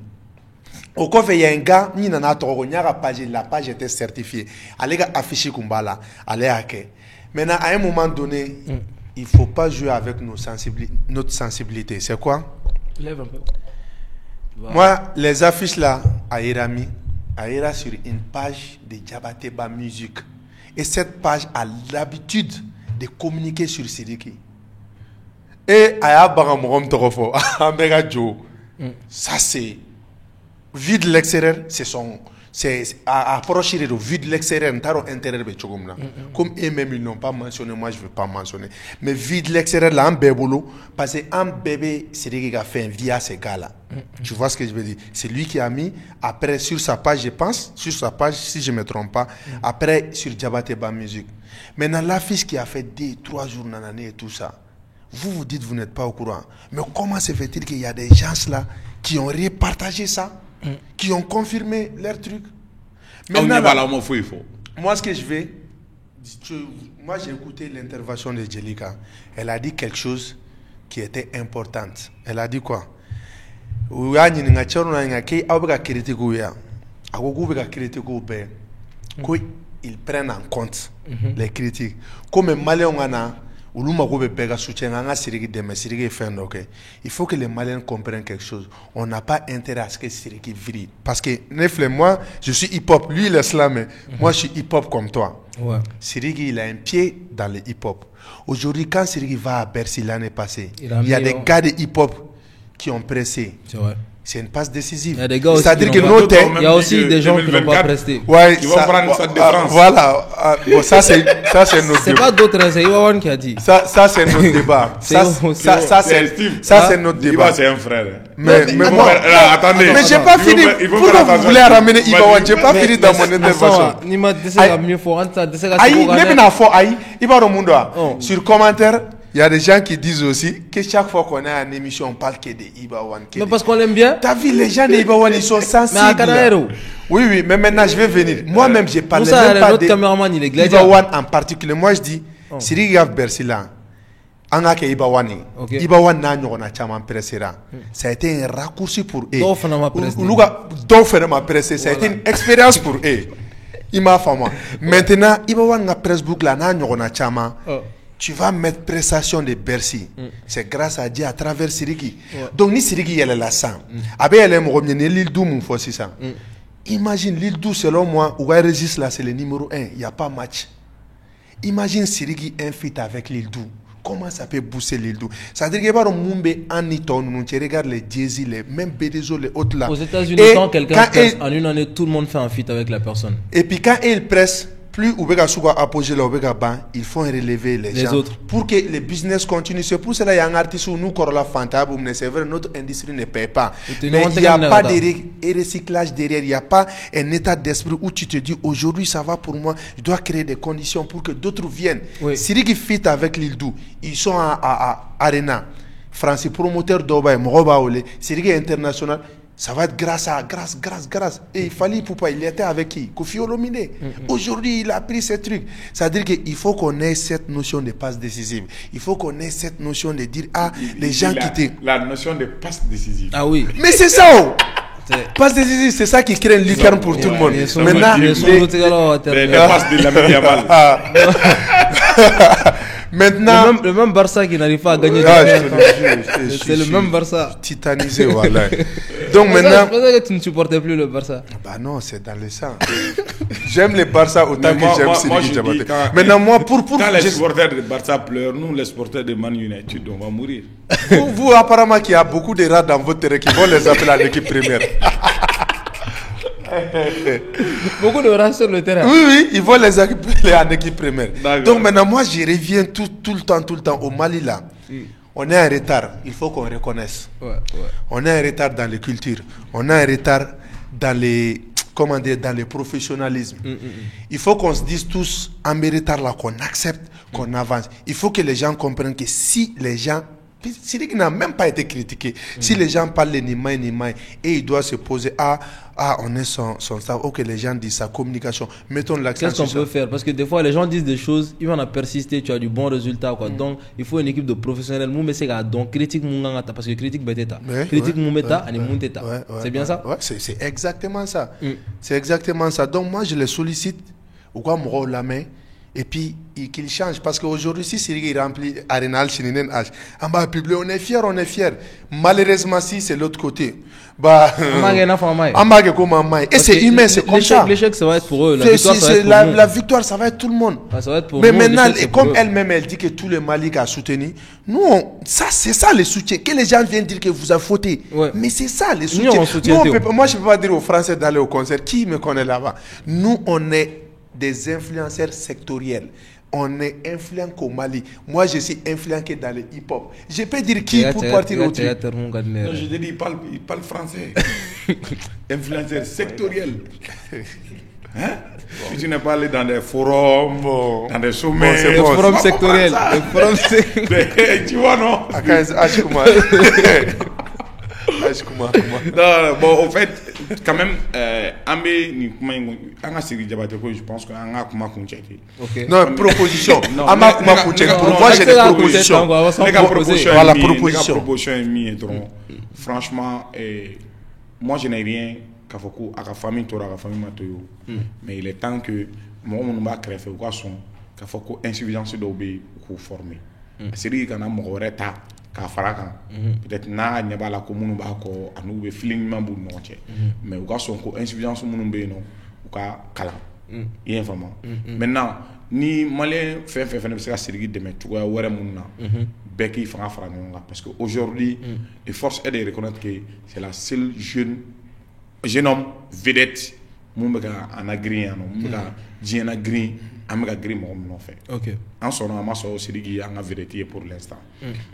Au coffre, il y a un gars, la page était certifiée. Elle a affiché Kumbala, Maintenant, à un moment donné, il ne faut pas jouer avec notre sensibilité. C'est quoi? Lève un peu. Moi, les affiches là, à Irami, sur une page de Djabateba Musique. Et cette page a l'habitude de communiquer sur Sidiki. Et Aya Baramourom Torofo, Ambega Joe. Ça, c'est vide l'extérieur, c'est approcher de vide l'extérieur, intérieur. Comme eux-mêmes ils n'ont pas mentionné, moi je ne veux pas mentionner. Mais vide l'extérieur là, un bébé, parce qu'un bébé, c'est lui qui a fait un via ces gars-là. Tu vois ce que je veux dire? C'est lui qui a mis, après sur sa page, je pense, sur sa page, si je ne me trompe pas, après sur Djabateba Musique. Maintenant, l'affiche qui a fait 2-3 jours dans l'année et tout ça, vous dites vous n'êtes pas au courant. Mais comment se fait-il qu'il y a des gens là qui ont repartagé ça? Qui ont confirmé leur truc. Maintenant, moi, ce que je vais, moi j'ai écouté l'intervention de Jelika. Elle a dit quelque chose qui était importante. Elle a dit quoi? Ils prennent en compte les critiques. Comme Malais il faut que les Maliens comprennent quelque chose. On n'a pas intérêt à ce que Siriki vrille. Parce que moi, je suis hip-hop. Lui, il est slamé. Moi, je suis hip-hop comme toi. Ouais. Siriki, il a un pied dans le hip-hop. Aujourd'hui, quand Siriki va à Bercy l'année passée, il y a des gars de hip-hop qui ont pressé. C'est vrai. C'est une passe décisive. Il y a des gars aussi c'est-à-dire que il y a aussi des gens qui n'ont pas presté. Ouais, qui vont prendre ça de France. Voilà. Bon, ça c'est notre c'est pas d'autres, c'est Iwawan qui a dit. Ça c'est notre débat. Ça c'est notre débat. C'est un frère. Mais moi, attendez. Mais j'ai pas fini. Pourquoi vous voulez ramener Iwawan? J'ai pas fini dans mon intervention. Nima desega mieux fort, ça desega. Aïe, nebina fort aïe. Iba Mundo. Sur commentaire. Il y a des gens qui disent aussi que chaque fois qu'on a une émission, on parle que de Ibawan. Mais parce qu'on l'aime bien. T'as vu, les gens de Ibawan, ils sont sensibles. Oui, mais maintenant je vais venir. Moi-même, j'ai parlé même pas de Ibawan en particulier. Moi, je dis, Siri Gav Bersila, Anga ke Ibawan. Ibawan n'a pas chaman pressera. Ça a été un raccourci pour eux. Ça a été une expérience pour eux. Il m'a fait moi. Maintenant, Ibawan a pressbook là, n'a pas chaman. Tu vas mettre prestation de Bercy. C'est grâce à Dieu à travers Siriki. Donc, ni Siriki, elle est là sans. Avec elle, l'île d'où mon fils, ça. Imagine l'île d'où, selon moi, où elle registre là, c'est le numéro 1. Il n'y a pas match. Imagine Siriki un fit avec l'île d'où. Comment ça peut booster l'île d'où? C'est-à-dire qu'il y a pas Mumbe, Aniton, tu regardes les Jay-Z, les même Bédézo, les autres là. Aux États-Unis, quand quelqu'un presse, en une année, tout le monde fait un fit avec la personne. Et puis, quand il presse, plus Oubega Souba apogé là, Oubega Ban, il faut relever les gens autres pour que le business continue. C'est pour cela qu'il y a un artiste où nous, Corolla Fantable, mais c'est vrai, notre industrie ne paye pas. Mais il n'y a pas de recyclage derrière, il n'y a pas un état d'esprit où tu te dis aujourd'hui ça va pour moi, je dois créer des conditions pour que d'autres viennent. Siriki fit avec l'Ildou, ils sont à Arena, Francis promoteur d'Oba et Moroba Ole, Siriki international. Ça va être grâce. Et il fallait pourquoi il était avec qui? Kofi Olomide. Aujourd'hui, il a pris ce truc. C'est-à-dire qu'il faut qu'on ait cette notion de passe décisive. Il faut qu'on ait cette notion de dire, les gens qui la notion de passe décisive. Ah oui. Mais c'est ça, passe décisive, c'est ça qui crée une lucarne pour tout le monde. Maintenant, les passes de la médiamale. Maintenant, le même Barça qui n'arrive pas à gagner. C'est le même Barça. Titanisé, voilà. Donc maintenant. Je pensais que tu ne supportais plus le Barça. Bah non, c'est dans le sang. J'aime le Barça autant que j'aime Siriki Djabaté. Maintenant, moi, pour quand les supporters de Barça pleurent, nous, les supporters de Man United, on va mourir. Vous apparemment, qu'il y a beaucoup de rats dans votre terrain qui vont les appeler à l'équipe première. Beaucoup de rats sur le terrain. Oui, ils vont les appeler en équipe première. Donc maintenant, moi, je reviens tout le temps au Mali là. On est en retard, il faut qu'on reconnaisse. On est en retard dans les cultures. On est en retard dans les, dans le professionnalisme. Il faut qu'on se dise tous en retard là, qu'on accepte, qu'on avance. Il faut que les gens comprennent que si les gens Sidiki n'a même pas été critiqué. Si les gens parlent de Nimaï, et il doit se poser, on est son staff, ok, les gens disent sa communication, mettons l'accent sur ça. Qu'est-ce qu'on peut faire? Parce que des fois, les gens disent des choses, ils vont persister, tu as du bon résultat, quoi. Donc, il faut une équipe de professionnels. Donc, critique parce que critique beteta. Critique c'est bien ça? Ouais, c'est exactement ça. C'est exactement ça. Donc, moi, je les sollicite, ou quoi, moi, la main. Et puis, qu'il change. Parce qu'aujourd'hui, si Sidiki remplit Arenal, Chininen H, on va publier, on est fiers. Malheureusement, si c'est l'autre côté. Et c'est humain, c'est comme ça. L'échec, ça va être pour eux. La victoire, ça va être tout le monde. Ça va être pour mais maintenant, comme elle-même, elle dit que tout le Mali a soutenu, nous, c'est ça le soutien. Que les gens viennent dire que vous avez fauté. Ouais. Mais c'est ça le soutien. Moi, je ne peux pas dire aux Français d'aller au concert. Qui me connaît là-bas? Nous, on est des influenceurs sectoriels. On est influent qu'au Mali. Moi, je suis influent que dans le hip-hop. Je peux dire qui pour partir au truc. Non, je te dis, il parle français. Influenceur sectoriel. Hein? Bon. Tu n'es pas allé dans des forums, dans des sommets. Des forums sectoriels. Tu vois, non? Non, bon, au fait, quand même, je pense que non, proposition. Moi, j'ai des propositions. Voilà, proposition est mise. Franchement, moi, je n'ai rien qu'à faire à la famille, à la famille Matoyo. Mais il est temps que moi, on va créer qu'à faire insuffisance d'obéir ou former. C'est lui qui a mon retard. Peut-être n'a pas la commune bako à nous feeling mambu non mais au cas son insuffisance mon bé non au cas kala et vraiment maintenant ni malin fait se Sidiki demain tu vois wara mun na beki fera parce que aujourd'hui et force est de reconnaître que c'est la seule jeune homme vedette mon beka en agri mon beka diena green Amiga Gris m'ont fait. Ok. En son nom, Sidiki a vérité pour l'instant.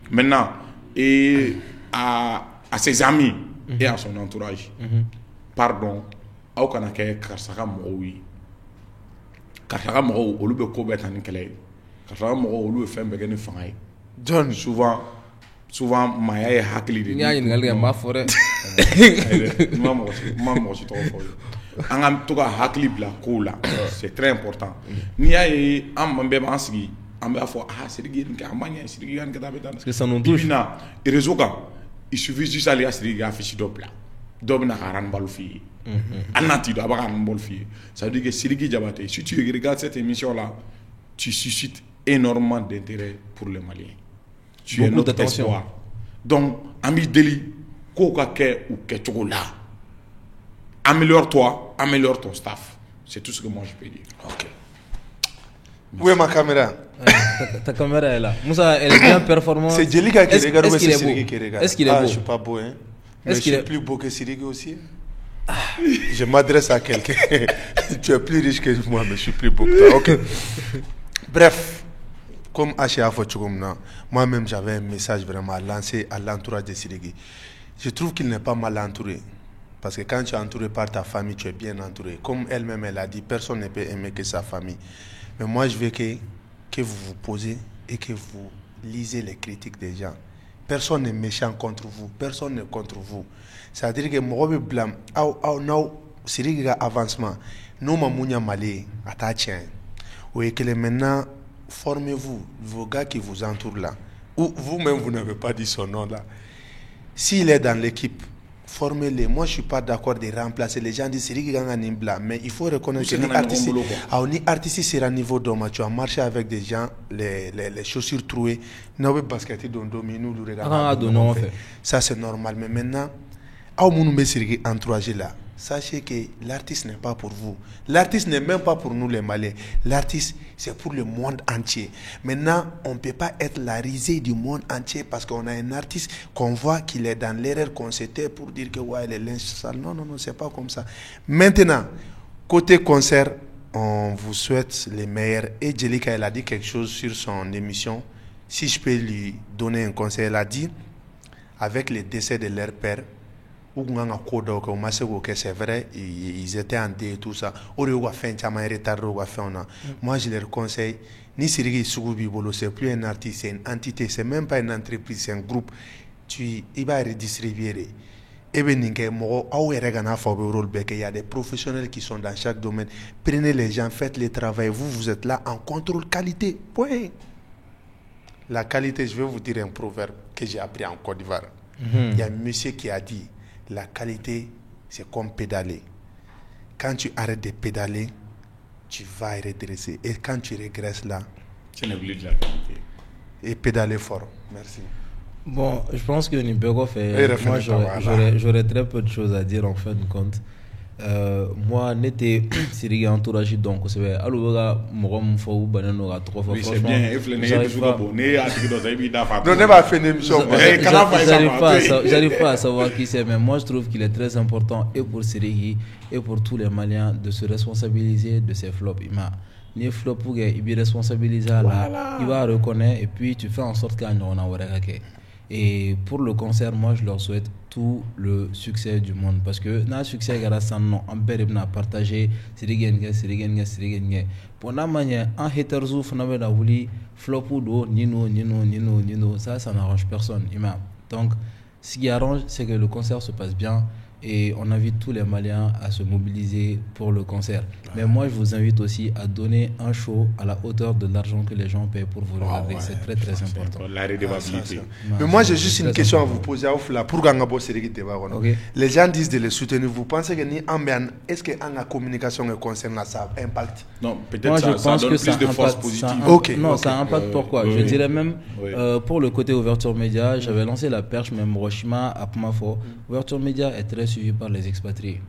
Maintenant, et à ses amis et à son entourage, pardon, au Kanake, Karsaka Moui. Karsaka Mou, au Lube Kobet en Kele. Karsaka Mou, au Lube Femme Begani Fangai. John, souvent, Maya est Hakli. Il y a une galère, ma forêt. Maman, je suis trop fort. En tout cas, hakli bla kola, c'est très important. Ni y a un membre en sigi, on va faire Sidiki qui a manié Sidiki qui a parce que ça nous touche. Et réseau il suffit juste d'aller à Sidiki afficher d'opla. D'homme n'a rien balufi. Anati doit avoir un bolfi. Ça veut dire que Sidiki Diabaté, si tu regardes cette émission là, tu suscites énormément d'intérêt pour les Maliens. Tu es notre espoir. Donc, ami Deli, koka ke ou ke chokola. Améliore-toi, améliore ton staff. C'est tout ce que moi je peux dire. Ok. Où est ma caméra? Ta caméra est là. Moussa, elle est bien performante. C'est Djelika qui regarde ou c'est Sidiki qui regarde? Est-ce qu'il est beau? Je suis pas beau, hein. Mais je suis plus beau que Sidiki aussi. Je m'adresse à quelqu'un. Tu es plus riche que moi, mais je suis plus beau que toi. Ok. Bref, comme H.A. Fochoumna, moi-même j'avais un message vraiment lancé à l'entourage de Sidiki. Je trouve qu'il n'est pas mal entouré. Parce que quand tu es entouré par ta famille, tu es bien entouré. Comme elle-même, elle a dit, personne ne peut aimer que sa famille. Mais moi, je veux que vous vous posez et que vous lisez les critiques des gens. Personne n'est méchant contre vous. Personne n'est contre vous. C'est-à-dire que moi, je blâme. C'est un avancement. Nous, Mamounia Malé, attachez. Oui, que maintenant, formez-vous, vos gars qui vous entourent là. Ou vous-même, vous n'avez pas dit son nom là. S'il est dans l'équipe, formez-les. Moi, je ne suis pas d'accord de remplacer. Les gens disent Sidiki Ganga Nimbla. Mais il faut reconnaître que les artistes sera niveau d'homme. Tu as marché avec des gens, les chaussures trouées. Ça, c'est normal. Mais maintenant, sachez que l'artiste n'est pas pour vous. L'artiste n'est même pas pour nous les Maliens. L'artiste, c'est pour le monde entier. Maintenant, on ne peut pas être la risée du monde entier parce qu'on a un artiste qu'on voit qu'il est dans l'erreur qu'on s'était pour dire que ouais, les linges sales. Non, c'est pas comme ça. Maintenant, côté concert, on vous souhaite les meilleurs. Et Djelika, elle a dit quelque chose sur son émission. Si je peux lui donner un conseil, elle a dit, avec le décès de leur père, c'est vrai, ils étaient en dé et tout ça. Moi, je leur conseille, ni Sirigi Sougou c'est plus un artiste, c'est une entité, c'est même pas une entreprise, c'est un groupe. Il va redistribuer. Il y a des professionnels qui sont dans chaque domaine. Prenez les gens, faites le travail. Vous êtes là en contrôle qualité. Point. La qualité, je vais vous dire un proverbe que j'ai appris en Côte d'Ivoire. Il y a un monsieur qui a dit, la qualité, c'est comme pédaler. Quand tu arrêtes de pédaler, tu vas redresser. Et quand tu régresses là, tu n'as plus de la qualité. Et pédaler fort. Merci. Bon, je pense que Nibego fait. Moi, j'aurais très peu de choses à dire en fin de compte. Moi, n'était Sirigi entourage donc c'est vrai. Alors, moi, mon faux banano à 3 fois. Oui, c'est bien. J'arrive pas à savoir qui c'est, mais moi, je trouve qu'il est très important et pour Sirigi et pour tous les Maliens de se responsabiliser de ces flops. Ni flop pour qu'il be responsabilisé là, il va reconnaître et puis tu fais en sorte qu'il y ait un. Et pour le concert, moi je leur souhaite tout le succès du monde parce que dans le succès grâce à nous on peut partager pour la manière un hater zou fana wuli flop ou nino ça n'arrange personne. Donc ce qui arrange c'est que le concert se passe bien et on invite tous les Maliens à se mobiliser pour le concert. Mais moi, je vous invite aussi à donner un show à la hauteur de l'argent que les gens payent pour vous regarder. C'est très très important. La redevabilité. Mais moi, j'ai juste une question à vous poser. Les gens disent de les soutenir. Vous pensez que est-ce que la communication concerne ça impact? Non, peut-être ça donne plus de force positive. Non, ça impacte pourquoi? Je dirais même, pour le côté ouverture média, j'avais lancé la perche, même Hiroshima à Pumafo. Ouverture média est très suivi par les expatriés.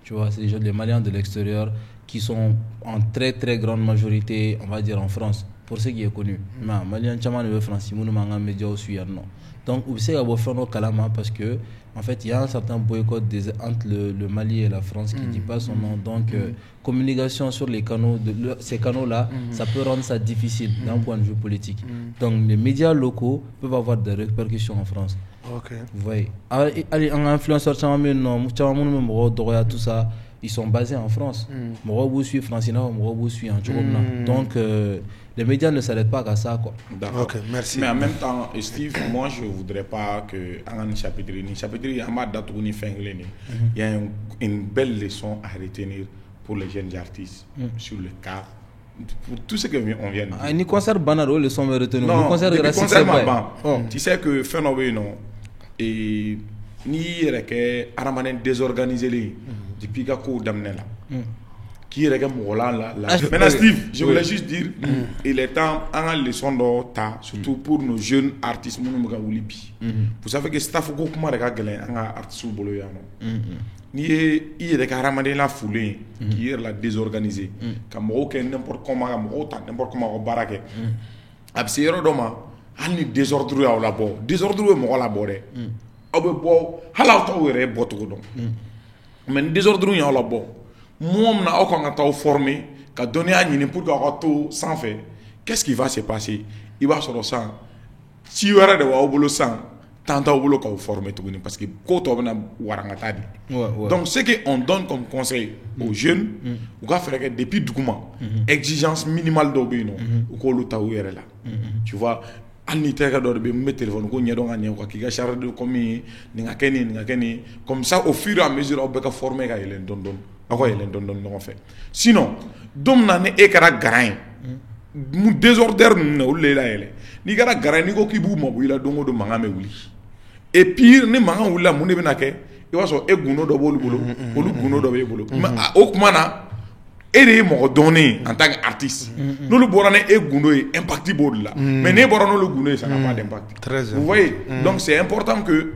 Tu vois, c'est les Maliens de l'extérieur qui sont en très très grande majorité, on va dire en France, pour ce qui est connu. Maliens, Tchaman et France, ils ont média aussi. Donc, vous savez, on faire nos calama parce que, en fait, il y a un certain boycott entre le Mali et la France qui ne dit pas son nom. Donc, communication sur les canaux, ces canaux-là, ça peut rendre ça difficile d'un point de vue politique. Donc, les médias locaux peuvent avoir des répercussions en France. Vous voyez. Allez, un influenceur, tout ça, ils sont basés en France. Moi, suis Francina, moi, suis en Tchoukoumna. Donc, les médias ne s'arrêtent pas qu'à ça, quoi. D'accord. Merci. Mais en même temps, Steve, moi, je ne voudrais pas que il y a une belle leçon à retenir pour les jeunes artistes sur le cas. Pour tout ce qu'on vient de dire. Ni concert banaro, le son retenu. Non, concert tu sais que phénomène et ni que aramanen désorganisé depuis que ko damné là qui est là. Maintenant Steve, je voulais juste dire il est temps en leçon d'ota surtout pour nos jeunes artistes vous savez que staff ko kuma reka gelen en artiste bolo ya no ni il est aramanen la foulée qui est la désorganisé comme aucun n'importe comment n'importe comment barake absiro doma ani désordre ya la bo désordre mo la bo de abe bo hala to wéré botu do mais désordre ya la bo mom na o ko ngata former ka donner à ni pour ka to sans fait qu'est-ce qui va se passer il va sur ça si wéré de wa bolo sang tanta bolo ka former tout parce que ko to na warangata di donc ce que on donne comme conseil aux jeunes ou ka faire que depuis document exigence minimale do be no ko lu ta wéré là tu vois ani tega do be me téléphone ko nyedo nga nyew ko ki ga charge de comme ni nga keni comme ça au fur et à mesure on peut former ka yelen don ako yelen don no fait sinon dom na ne e kara grain mu désordre no le la yele ni kara grain ni ko ki bu mabu ila dongo do manga me wuli et pire ni manga wula mu ne be na ke e wa so e guno do bolu bolo olu guno do be bolo o kuma na et les mots donnés en tant qu'artiste. Nous le borane et Gounoé impacté beaucoup là. Mais ne borane le Gounoé ça n'a pas d'impact. Vous voyez. Donc c'est important que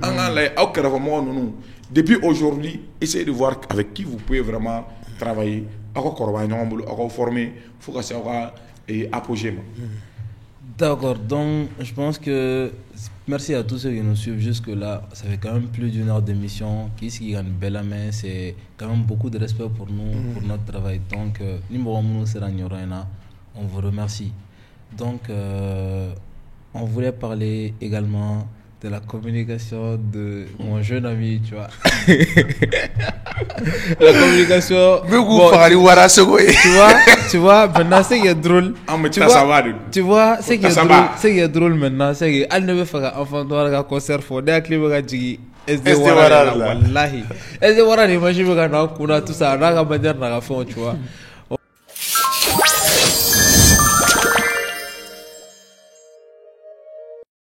depuis aujourd'hui essayez de voir avec qui vous pouvez vraiment travailler. À quoi former, faut que ça et apogée. D'accord. Donc je pense que merci à tous ceux qui nous suivent jusque-là. Ça fait quand même plus d'une heure d'émission. Qui gagne belle main, c'est quand même beaucoup de respect pour nous, pour notre travail. Donc, on vous remercie. Donc, on voulait parler également de la communication de mon jeune ami, tu vois. La communication. Tu vois, maintenant, c'est qui est drôle. Tu vois, c'est qui est drôle maintenant, c'est que elle ne veut faire un enfant de concert fort. Dès que tu dis SD Wara, wallahi. SD Wara, imagine que tu as tout ça, tu as tu vois.